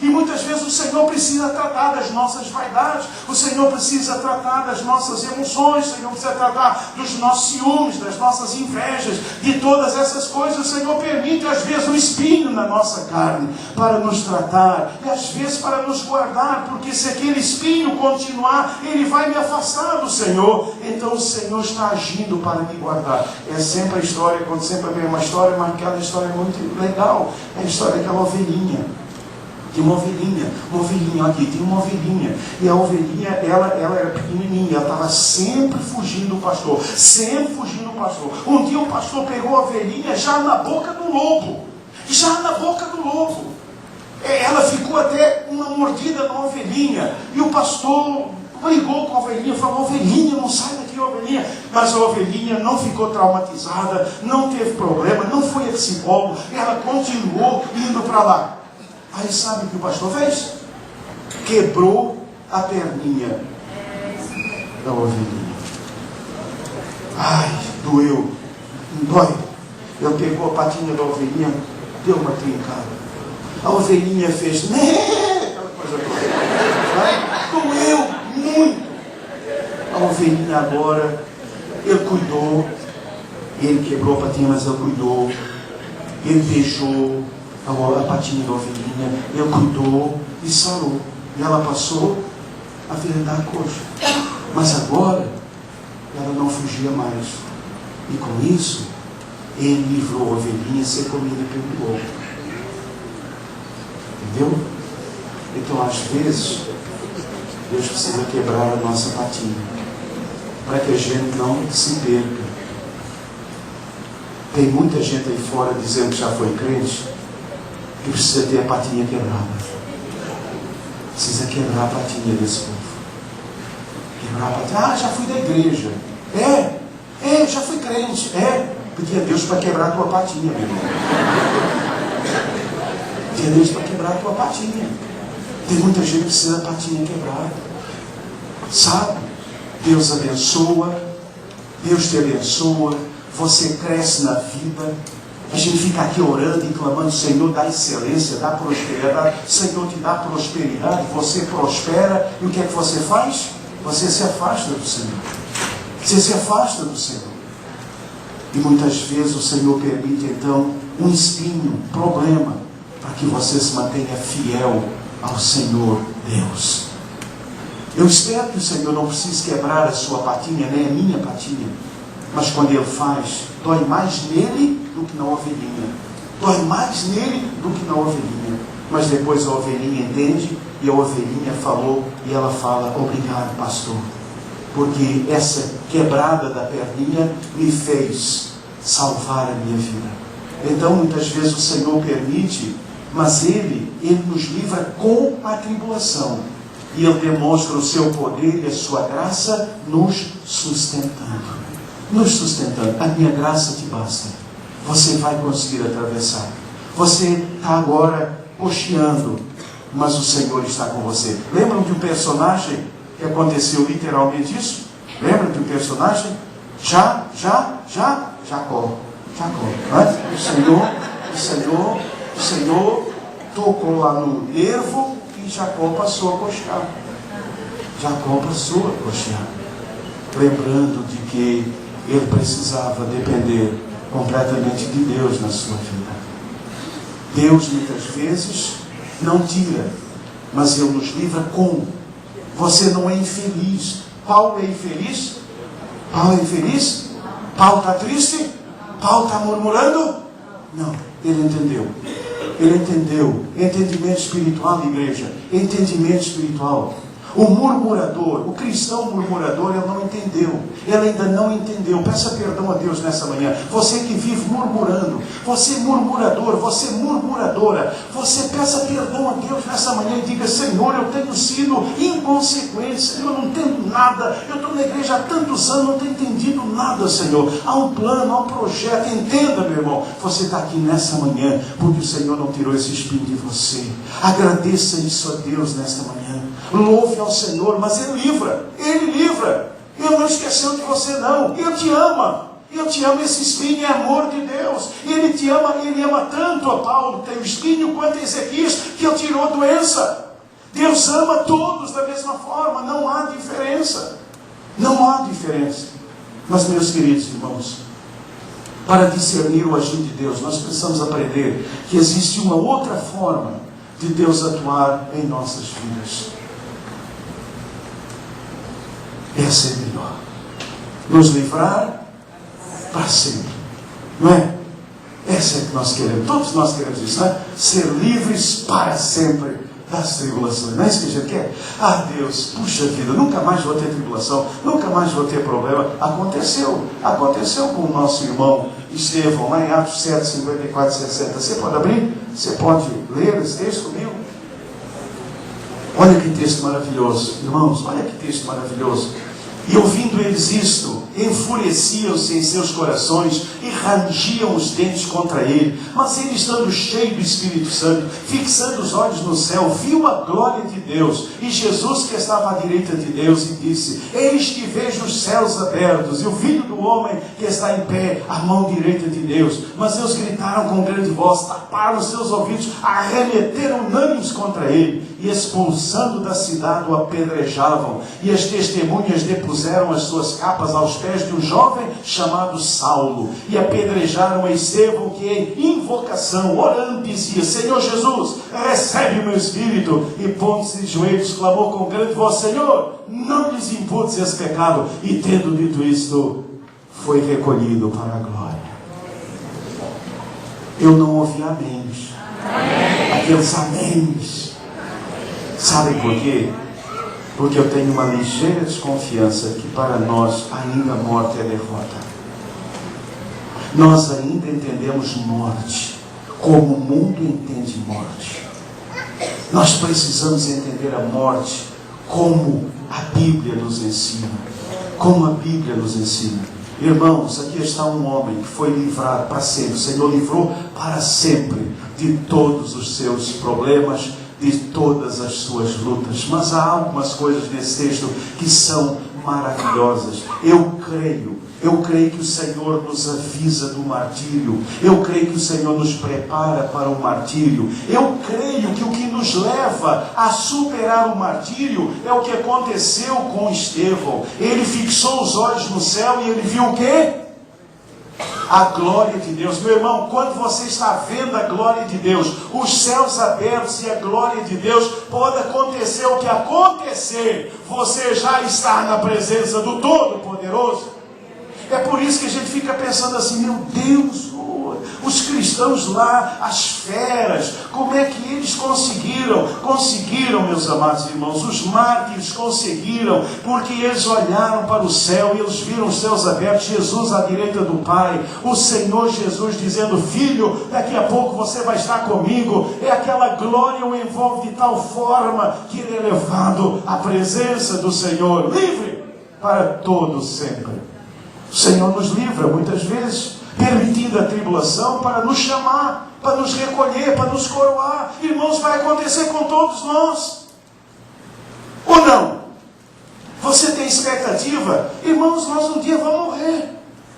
E muitas vezes o Senhor precisa tratar das nossas vaidades. O Senhor precisa tratar das nossas emoções. O Senhor precisa tratar dos nossos ciúmes, das nossas invejas, de todas essas coisas. O Senhor permite às vezes um espinho na nossa carne para nos tratar. E às vezes para nos guardar. Porque se aquele espinho continuar, ele vai me afastar do Senhor. Então o Senhor está agindo para me guardar. É sempre a história, quando sempre vem uma história, mas aquela história é muito legal. É a história daquela ovelhinha. Tem uma ovelhinha aqui, tem uma ovelhinha. E a ovelhinha, ela era pequenininha, ela estava sempre fugindo do pastor. Sempre fugindo do pastor. Um dia o pastor pegou a ovelhinha já na boca do lobo. Já na boca do lobo. Ela ficou até uma mordida na ovelhinha. E o pastor brigou com a ovelhinha, falou, ovelhinha, não sai daqui, ovelhinha. Mas a ovelhinha não ficou traumatizada, não teve problema, não foi a psicólogo. Ela continuou indo para lá. Aí sabe o que o pastor fez? Quebrou a perninha da ovelhinha. Ai, doeu. Dói. Ele pegou a patinha da ovelhinha, deu uma trincada. A ovelhinha fez, né? Aquela coisa toda. Doeu muito. A ovelhinha agora, ele cuidou. Ele quebrou a patinha, mas ele cuidou. Ele beijou a patinha da ovelhinha, ele cuidou e sarou. E ela passou a vendar a coxa. Mas agora, ela não fugia mais. E com isso, ele livrou a ovelhinha a ser comida pelo lobo. Entendeu? Então, às vezes, Deus precisa quebrar a nossa patinha, para que a gente não se perca. Tem muita gente aí fora dizendo que já foi crente, que precisa ter a patinha quebrada. Precisa quebrar a patinha desse povo. Quebrar a patinha. Ah, já fui da igreja. Já fui crente. Pedi a Deus para quebrar a tua patinha, meu irmão. Pedi a Deus para quebrar a tua patinha. Tem muita gente que precisa da patinha quebrada. Sabe? Deus abençoa. Deus te abençoa. Você cresce na vida. A gente fica aqui orando e clamando: Senhor, dá excelência, dá prosperidade. Senhor, te dá prosperidade. Você prospera. E o que é que você faz? Você se afasta do Senhor. Você se afasta do Senhor. E muitas vezes o Senhor permite então um espinho, um problema, para que você se mantenha fiel ao Senhor Deus. Eu espero que o Senhor não precise quebrar a sua patinha, nem a minha patinha. Mas quando Ele faz, dói mais nele do que na ovelhinha. Dói mais nele do que na ovelhinha. Mas depois a ovelhinha entende, e a ovelhinha falou, e ela fala: obrigado, pastor, porque essa quebrada da perninha me fez salvar a minha vida. Então muitas vezes o Senhor permite, mas Ele nos livra com a tribulação. E Ele demonstra o seu poder e a sua graça nos sustentando. Nos sustentando. A minha graça te basta. Você vai conseguir atravessar. Você está agora cocheando, mas o Senhor está com você. Lembram de um personagem que aconteceu literalmente isso? Lembram de um personagem? Jacó. O Senhor tocou lá no nervo e Jacó passou a coxear. Lembrando de que ele precisava depender completamente de Deus na sua vida. Deus muitas vezes não tira, mas Ele nos livra com. Você não é infeliz. Paulo é infeliz? Paulo está triste? Paulo está murmurando? Não, ele entendeu. Entendimento espiritual, igreja. Entendimento espiritual. O murmurador, o cristão murmurador, ele não entendeu. Ele ainda não entendeu. Peça perdão a Deus nessa manhã. Você que vive murmurando, você murmurador, você murmuradora, você peça perdão a Deus nessa manhã e diga: Senhor, eu tenho sido inconsequente, Senhor, eu não entendo nada. Eu estou na igreja há tantos anos, não tenho entendido nada, Senhor. Há um plano, há um projeto. Entenda, meu irmão. Você está aqui nessa manhã porque o Senhor não tirou esse espinho de você. Agradeça isso a Deus nesta manhã. Louve ao Senhor, mas Ele livra. Ele não esqueceu de você, não. Ele te ama. Esse espinho é amor de Deus. Ele te ama, Ele ama tanto a Paulo, tem o espinho, quanto a Ezequias, que Ele tirou a doença. Deus ama todos da mesma forma. Não há diferença. Mas, meus queridos irmãos, para discernir o agir de Deus, nós precisamos aprender que existe uma outra forma de Deus atuar em nossas vidas. Essa é melhor. Nos livrar para sempre. Não é? Essa é que nós queremos. Todos nós queremos isso, não é? Ser livres para sempre das tribulações. Não é isso que a gente quer? Ah, Deus, puxa vida, nunca mais vou ter tribulação, nunca mais vou ter problema. Aconteceu com o nosso irmão Estevão, lá em Atos 7, 54, 60. Você pode abrir? Você pode ler esse texto comigo? Olha que texto maravilhoso, irmãos, olha que texto maravilhoso. E ouvindo eles isto, enfureciam-se em seus corações e rangiam os dentes contra ele. Mas ele, estando cheio do Espírito Santo, fixando os olhos no céu, viu a glória de Deus e Jesus que estava à direita de Deus, e disse: eis que vejo os céus abertos e o Filho do Homem que está em pé à mão direita de Deus. Mas eles gritaram com grande voz, taparam os seus ouvidos, arremeteram unânimes contra ele e, expulsando da cidade, o apedrejavam. E as testemunhas depuseram as suas capas aos pés de um jovem chamado Saulo, e apedrejaram a Estevão, que em invocação, orando, dizia: Senhor Jesus, recebe o meu espírito. E pondo-se de joelhos, clamou com grande voz: Senhor, não lhes imputes esse pecado. E tendo dito isto, foi recolhido para a glória. Eu não ouvi améns. Aqueles améns. Sabem por quê? Porque eu tenho uma ligeira desconfiança que para nós ainda a morte é derrota. Nós ainda entendemos morte como o mundo entende morte. Nós precisamos entender a morte como a Bíblia nos ensina. Como a Bíblia nos ensina. Irmãos, aqui está um homem que foi livrado para sempre. O Senhor livrou para sempre de todos os seus problemas, de todas as suas lutas. Mas há algumas coisas nesse texto que são maravilhosas. Eu creio que o Senhor nos avisa do martírio. Eu creio que o Senhor nos prepara para o martírio. Eu creio que o que nos leva a superar o martírio é o que aconteceu com Estevão. Ele fixou os olhos no céu e ele viu o quê? A glória de Deus. Meu irmão, quando você está vendo a glória de Deus, os céus abertos e a glória de Deus, pode acontecer o que acontecer, você já está na presença do Todo-Poderoso. É por isso que a gente fica pensando assim, meu Deus, os cristãos lá, as feras, como é que eles conseguiram? Conseguiram, meus amados irmãos, os mártires conseguiram, porque eles olharam para o céu e eles viram os céus abertos, Jesus à direita do Pai, o Senhor Jesus dizendo, filho, daqui a pouco você vai estar comigo. É aquela glória o envolve de tal forma que ele é levado à presença do Senhor, livre para todo sempre. O Senhor nos livra muitas vezes, permitindo a tribulação para nos chamar, para nos recolher, para nos coroar. Irmãos, vai acontecer com todos nós. Ou não? Você tem expectativa? Irmãos, nós um dia vamos morrer.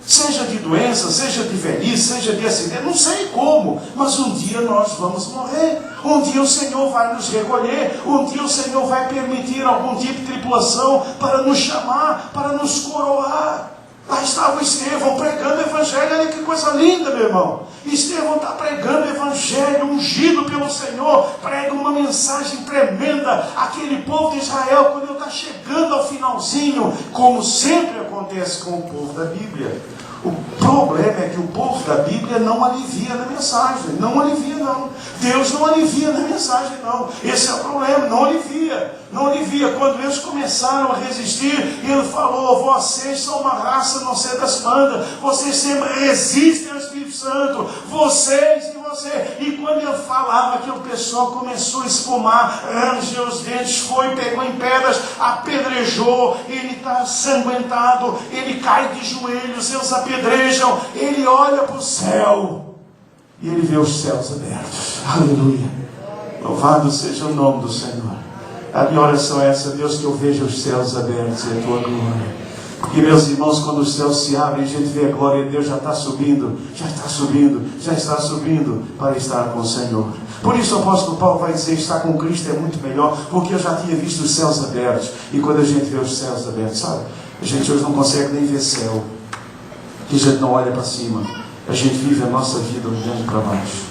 Seja de doença, seja de velhice, seja de acidente, não sei como, mas um dia nós vamos morrer. Um dia o Senhor vai nos recolher. Um dia o Senhor vai permitir algum tipo de tribulação para nos chamar, para nos coroar. Lá estava o Estevão pregando o Evangelho. Olha que coisa linda, meu irmão. Estevão está pregando o Evangelho, ungido pelo Senhor. Prega uma mensagem tremenda. Aquele povo de Israel, quando ele está chegando ao finalzinho, como sempre acontece com o povo da Bíblia. O problema é que o povo da Bíblia não alivia na mensagem. Não alivia, não. Deus não alivia na mensagem, não. Esse é o problema, não alivia. Não alivia. Quando eles começaram a resistir, ele falou, vocês são uma raça não sei das bandas. Vocês sempre resistem ao Espírito Santo. Vocês e você. E quando ele falava, que o pessoal começou a espumar, rangeu os dentes, foi, pegou em pedras, apedrejou, ele está sanguentado, ele cai de joelhos, eles apedrejam, ele olha para o céu e ele vê os céus abertos. Aleluia. Louvado seja o nome do Senhor. A minha oração é essa, Deus, que eu veja os céus abertos e a tua glória. Porque, meus irmãos, quando os céus se abrem, a gente vê a glória de Deus, já está subindo para estar com o Senhor. Por isso o apóstolo Paulo vai dizer, estar com Cristo é muito melhor, porque eu já tinha visto os céus abertos. E quando a gente vê os céus abertos, sabe, a gente hoje não consegue nem ver céu, que a gente não olha para cima. A gente vive a nossa vida olhando para baixo.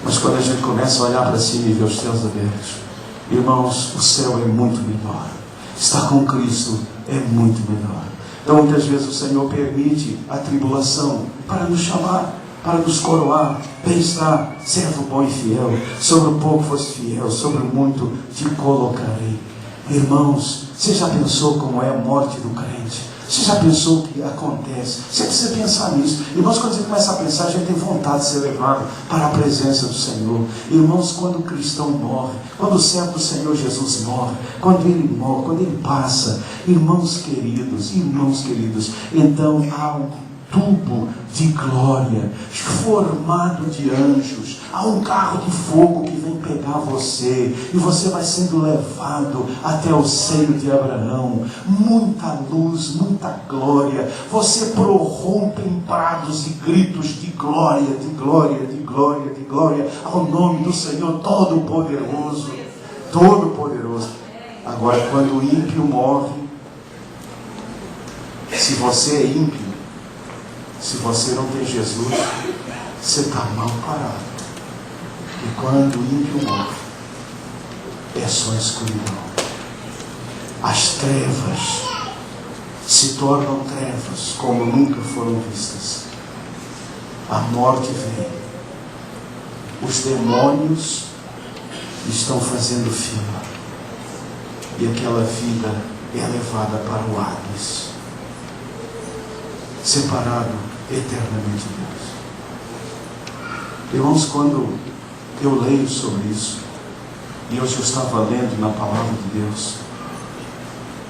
Mas quando a gente começa a olhar para cima e ver os céus abertos, irmãos, o céu é muito melhor. Estar com Cristo é muito melhor. Então muitas vezes o Senhor permite a tribulação para nos chamar, para nos coroar. Bem está, servo bom e fiel, sobre o pouco fosse fiel, sobre o muito te colocarei. Irmãos, você já pensou como é a morte do crente? Você já pensou o que acontece? Você precisa pensar nisso. Irmãos, quando você começa a pensar, a gente tem vontade de ser levado para a presença do Senhor. Irmãos, quando o cristão morre, quando o servo do Senhor Jesus morre, quando ele morre, quando ele passa, irmãos queridos, então há um tubo de glória formado de anjos. Há um carro de fogo que vem pegar você e você vai sendo levado até o seio de Abraão. Muita luz, muita glória. Você prorrompe em prados e gritos de glória, de glória, de glória, de glória ao nome do Senhor Todo-Poderoso. Todo-Poderoso. Agora, quando o ímpio morre, se você é ímpio, se você não tem Jesus, você está mal parado. E quando o ímpio morre, é só escuridão. As trevas se tornam trevas como nunca foram vistas. A morte vem. Os demônios estão fazendo fila. E aquela vida é levada para o Hades, separado eternamente de Deus. Irmãos, quando eu leio sobre isso, e hoje eu estava lendo na palavra de Deus,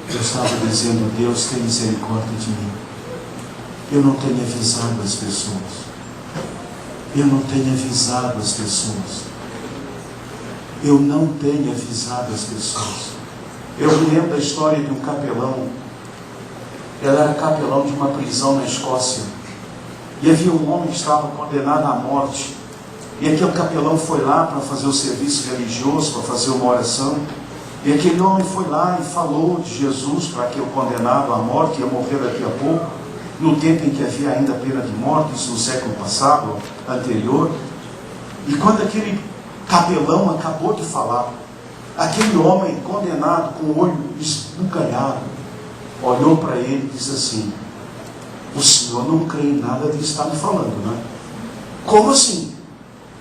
Eu estava dizendo: Deus, tem misericórdia de mim. Eu não tenho avisado as pessoas. Eu não tenho avisado as pessoas. Eu não tenho avisado as pessoas. Eu me lembro da história de um capelão. Ele era capelão de uma prisão na Escócia. E havia um homem que estava condenado à morte. E aquele capelão foi lá para fazer o serviço religioso, para fazer uma oração. E aquele homem foi lá e falou de Jesus para aquele condenado à morte, ia morrer daqui a pouco, no tempo em que havia ainda pena de morte, isso no século passado, anterior. E quando aquele capelão acabou de falar, aquele homem condenado, com o olho esbugalhado, olhou para ele e disse assim: o senhor não crê em nada disso que está me falando, não é? Como assim?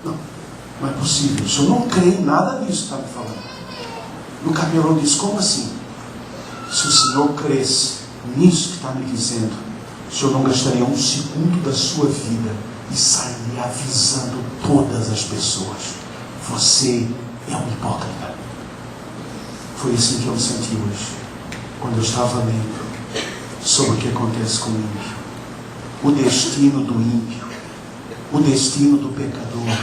Não é possível, o senhor não crê em nada disso que está me falando. E o capelão disse: como assim? Se o senhor cresce nisso que está me dizendo, o senhor não gastaria um segundo da sua vida e sairia avisando todas as pessoas: você é um hipócrita. Foi assim que eu me senti hoje, quando eu estava lendo sobre o que acontece com o ímpio, o destino do ímpio, o destino do pecador,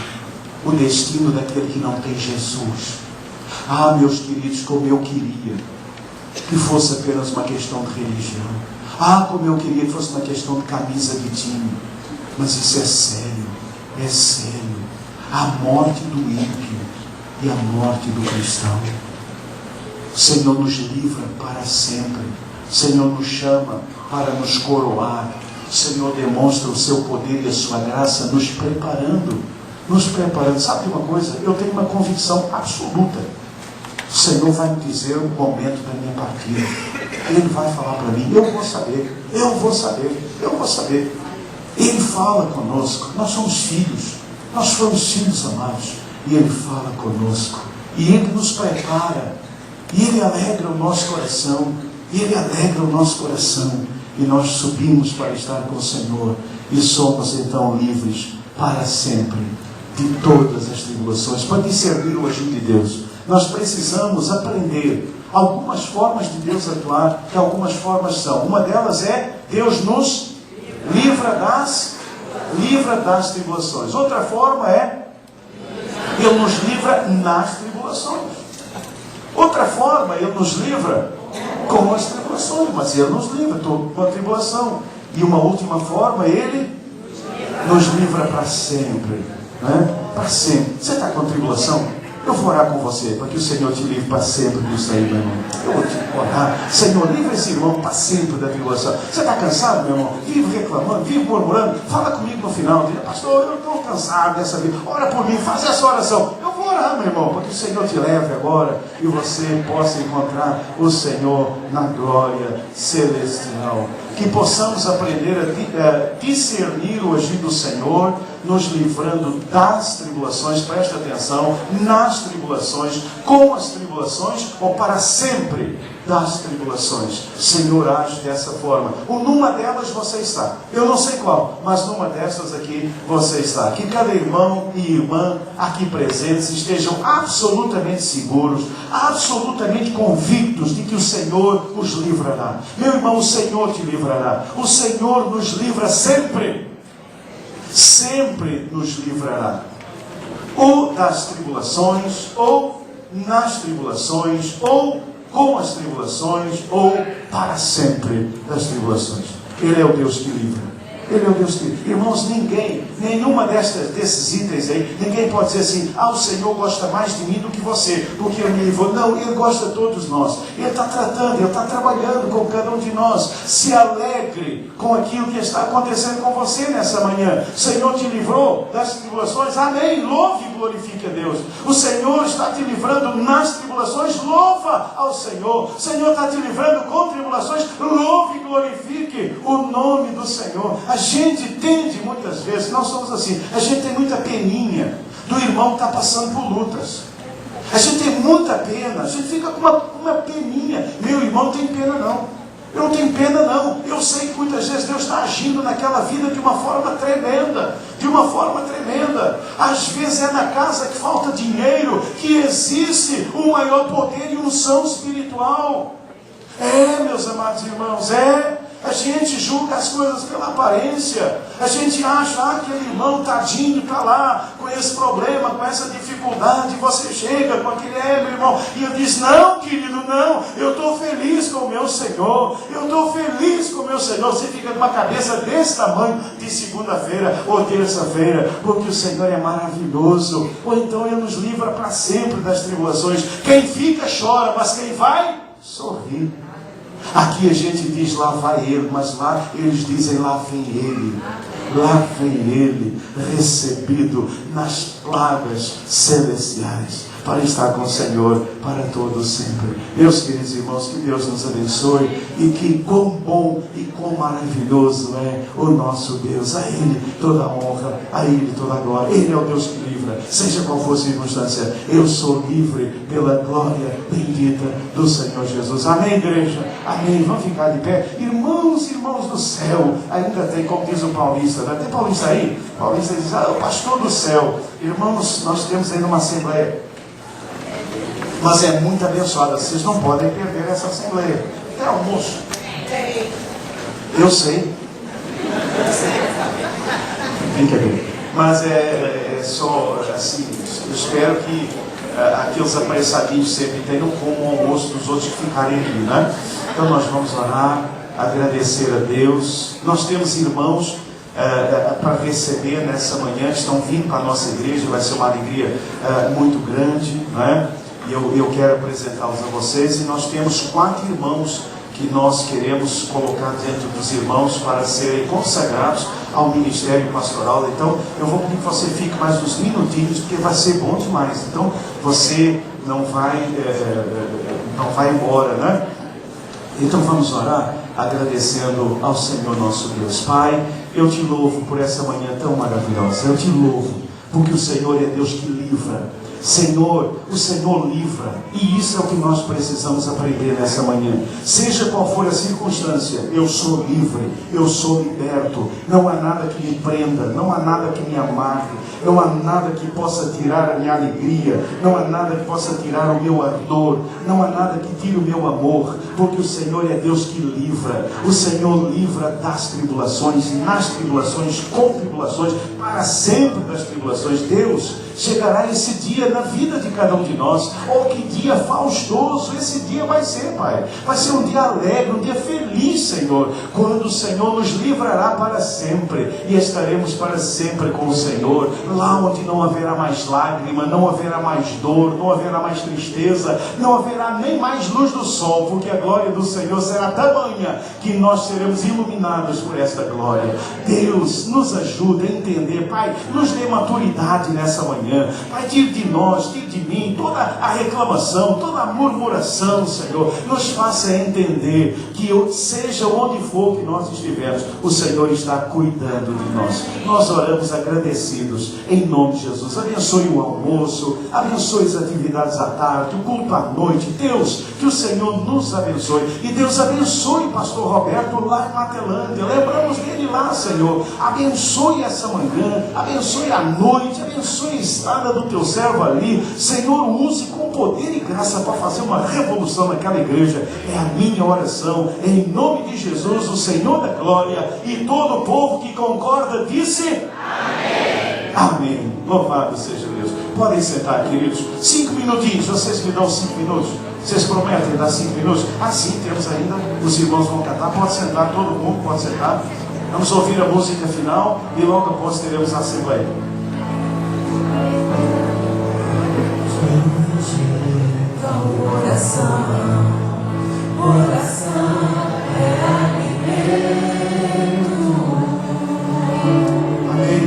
o destino daquele que não tem Jesus. Ah, meus queridos, como eu queria que fosse apenas uma questão de religião. Ah, como eu queria que fosse uma questão de camisa de time. Mas isso é sério, é sério. A morte do ímpio e a morte do cristão. O Senhor nos livra para sempre. O Senhor nos chama para nos coroar. O Senhor demonstra o seu poder e a sua graça nos preparando. Nos preparando. Sabe de uma coisa? Eu tenho uma convicção absoluta. O Senhor vai me dizer o momento da minha partida. Ele vai falar para mim. Eu vou saber. Eu vou saber. Eu vou saber. Ele fala conosco. Nós somos filhos. Nós somos filhos amados. E Ele fala conosco. E Ele nos prepara. E Ele alegra o nosso coração. E Ele alegra o nosso coração. E nós subimos para estar com o Senhor. E somos então livres para sempre de todas as tribulações. Para discernir o agir de Deus, nós precisamos aprender algumas formas de Deus atuar, que algumas formas são. Uma delas é: Deus nos livra das tribulações. Outra forma é: Ele nos livra nas tribulações. Outra forma, Ele nos livra com as tribulações, mas Ele nos livra com a tribulação. E uma última forma, Ele nos livra para sempre, né? Para sempre. Você está com tribulação? Eu vou orar com você, para que o Senhor te livre para sempre disso aí, meu irmão. Eu vou te orar: Senhor, livra esse irmão para sempre da tribulação. Você está cansado, meu irmão? Vive reclamando, vive murmurando. Fala comigo no final. Diz: pastor, eu estou cansado dessa vida. Ora por mim, faz essa oração. Eu vou orar, meu irmão, para que o Senhor te leve agora e você possa encontrar o Senhor na glória celestial. Que possamos aprender a discernir o agir do Senhor, nos livrando das tribulações. Preste atenção: nas tribulações, com as tribulações, ou para sempre das tribulações. Senhor, age dessa forma. Ou numa delas você está. Eu não sei qual, mas numa dessas aqui você está. Que cada irmão e irmã aqui presentes estejam absolutamente seguros, absolutamente convictos de que o Senhor os livrará. Meu irmão, o Senhor te livrará. O Senhor nos livra sempre. Sempre nos livrará. Ou das tribulações, ou nas tribulações, ou com as tribulações, ou para sempre das tribulações. Ele é o Deus que livra. Ele é o Deus que livra. Irmãos, nenhuma desses itens aí, ninguém pode dizer assim: ah, o Senhor gosta mais de mim do que você, porque Ele me livrou. Não, Ele gosta de todos nós. Ele está tratando, Ele está trabalhando com cada um de nós. Se alegre com aquilo que está acontecendo com você nessa manhã. O Senhor te livrou das tribulações. Amém. Louve e glorifique a Deus. O Senhor está te livrando nas tribulações. Louva ao Senhor. O Senhor está te livrando com tribulações. Louve e glorifique o nome do Senhor. A gente tende muitas vezes, nós somos assim, a gente tem muita peninha do irmão que está passando por lutas. A gente tem muita pena, a gente fica com uma peninha. Meu irmão não tem pena não. Eu não tenho pena não. Eu sei que muitas vezes Deus está agindo naquela vida de uma forma tremenda. De uma forma tremenda. Às vezes é na casa que falta dinheiro que existe um maior poder e unção espiritual. Meus amados irmãos, a gente julga as coisas pela aparência. A gente acha, aquele irmão tadinho está lá com esse problema, com essa dificuldade. Você chega com aquele, meu irmão, e eu disse, não, querido, não. Eu estou feliz com o meu Senhor. Eu estou feliz com o meu Senhor. Você fica com uma cabeça desse tamanho de segunda-feira ou terça-feira, porque o Senhor é maravilhoso. Ou então Ele nos livra para sempre das tribulações. Quem fica chora, mas quem vai, sorri. Aqui a gente diz, lá vai ele, mas lá eles dizem, lá vem ele. Lá vem ele, recebido nas plagas celestiais, para estar com o Senhor para todos sempre. Meus queridos irmãos, que Deus nos abençoe, e que quão bom e quão maravilhoso é o nosso Deus. A Ele toda a honra, a Ele toda a glória. Ele é o Deus que livra, seja qual for a circunstância. Eu sou livre pela glória bendita do Senhor Jesus. Amém, igreja? Amém. Vamos ficar de pé. Irmãos do céu, ainda tem, como diz o paulista, né? Tem paulista aí? Paulista diz, o pastor do céu. Irmãos, nós temos aí uma assembleia, mas é muito abençoada. Vocês não podem perder essa assembleia. Tem almoço. Eu sei. Fica bem. Mas é só assim, eu espero que aqueles apressadinhos sempre tenham como o almoço dos outros que ficarem aqui, né? Então nós vamos orar, agradecer a Deus. Nós temos irmãos para receber nessa manhã, que estão vindo para a nossa igreja. Vai ser uma alegria muito grande, né? E eu quero apresentá-los a vocês. E nós temos 4 irmãos que nós queremos colocar dentro dos irmãos para serem consagrados ao ministério pastoral. Então eu vou pedir que você fique mais uns minutinhos, porque vai ser bom demais. Então você não vai embora, né? Então vamos orar agradecendo ao Senhor nosso Deus. Pai, eu te louvo por essa manhã tão maravilhosa. Eu te louvo porque o Senhor é Deus que livra. Senhor, o Senhor livra, e isso é o que nós precisamos aprender nessa manhã. Seja qual for a circunstância, eu sou livre, eu sou liberto. Não há nada que me prenda, não há nada que me amarre, não há nada que possa tirar a minha alegria, não há nada que possa tirar o meu ardor, não há nada que tire o meu amor, porque o Senhor é Deus que livra. O Senhor livra das tribulações, nas tribulações, com tribulações, para sempre das tribulações. Deus, chegará esse dia na vida de cada um de nós. Oh, que dia faustoso esse dia vai ser, Pai. Vai ser um dia alegre, um dia feliz, Senhor, quando o Senhor nos livrará para sempre, e estaremos para sempre com o Senhor, lá onde não haverá mais lágrima, não haverá mais dor, não haverá mais tristeza, não haverá nem mais luz do sol, porque a glória do Senhor será tamanha que nós seremos iluminados por esta glória. Deus, nos ajude a entender, Pai, nos dê maturidade nessa manhã. Pai, tire de nós, tire de mim toda a reclamação, toda a murmuração, Senhor. Nos faça entender que seja onde for que nós estivermos, o Senhor está cuidando de nós. Nós oramos agradecidos em nome de Jesus. Abençoe o almoço, abençoe as atividades à tarde, o culto à noite. Deus, que o Senhor nos abençoe. E Deus abençoe o pastor Roberto lá em Matelândia. Lembramos dele lá, Senhor. Abençoe essa manhã, abençoe a noite, abençoe a estrada do teu servo ali. Senhor, use com poder e graça para fazer uma revolução naquela igreja. É a minha oração, em nome de Jesus, o Senhor da glória, e todo o povo que concorda disse amém. Amém. Louvado seja Deus. Podem sentar, queridos. 5 minutinhos, vocês me dão 5 minutos. Vocês prometem dar 5 minutos? Sim, temos ainda, os irmãos vão cantar. Pode sentar, todo mundo pode sentar. Vamos ouvir a música final e logo após teremos a assembleia. Oração é alimento. Amém.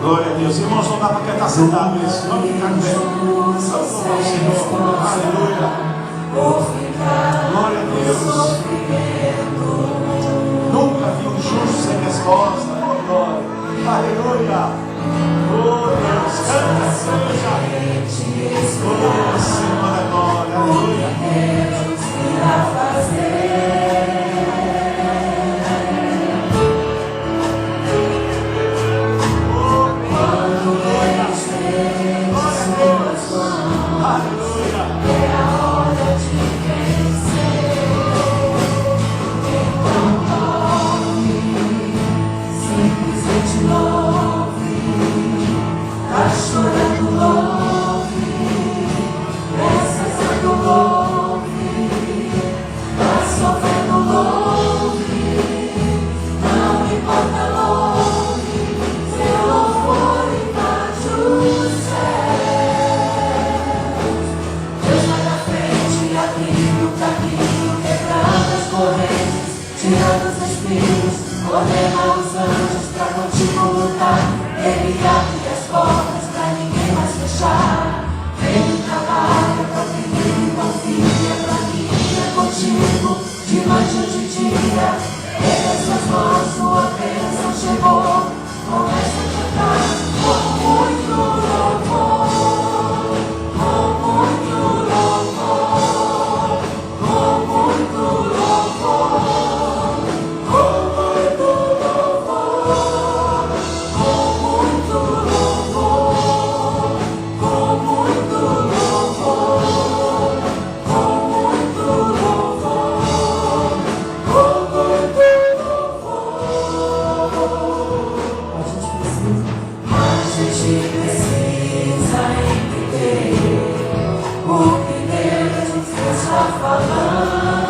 Glória a Deus. Irmãos, não dá para cantar sentado isso. Vamos ficar de pé. Vamos louvar o Senhor. Aleluia. Glória a Deus. Nunca vi um justo sem resposta. Oh, glória. Aleluia. Oh, Deus. Canta, seja. Oh, Senhor da glória. Aleluia. É a hora de vencer. tirando os espinhos, ordena os anjos pra contigo lutar. Ele abre as portas pra ninguém mais fechar. Ele trabalha pra quem ele confia, pra mim é contigo, de noite ou de dia. Pegue suas mãos, sua bênção chegou. Começa a cantar com muito louvor, com muito louvor, com muito louvor, com muito louvor, com muito louvor, com muito louvor, com muito louvor, com muito a gente precisa entender o que Deus está falando.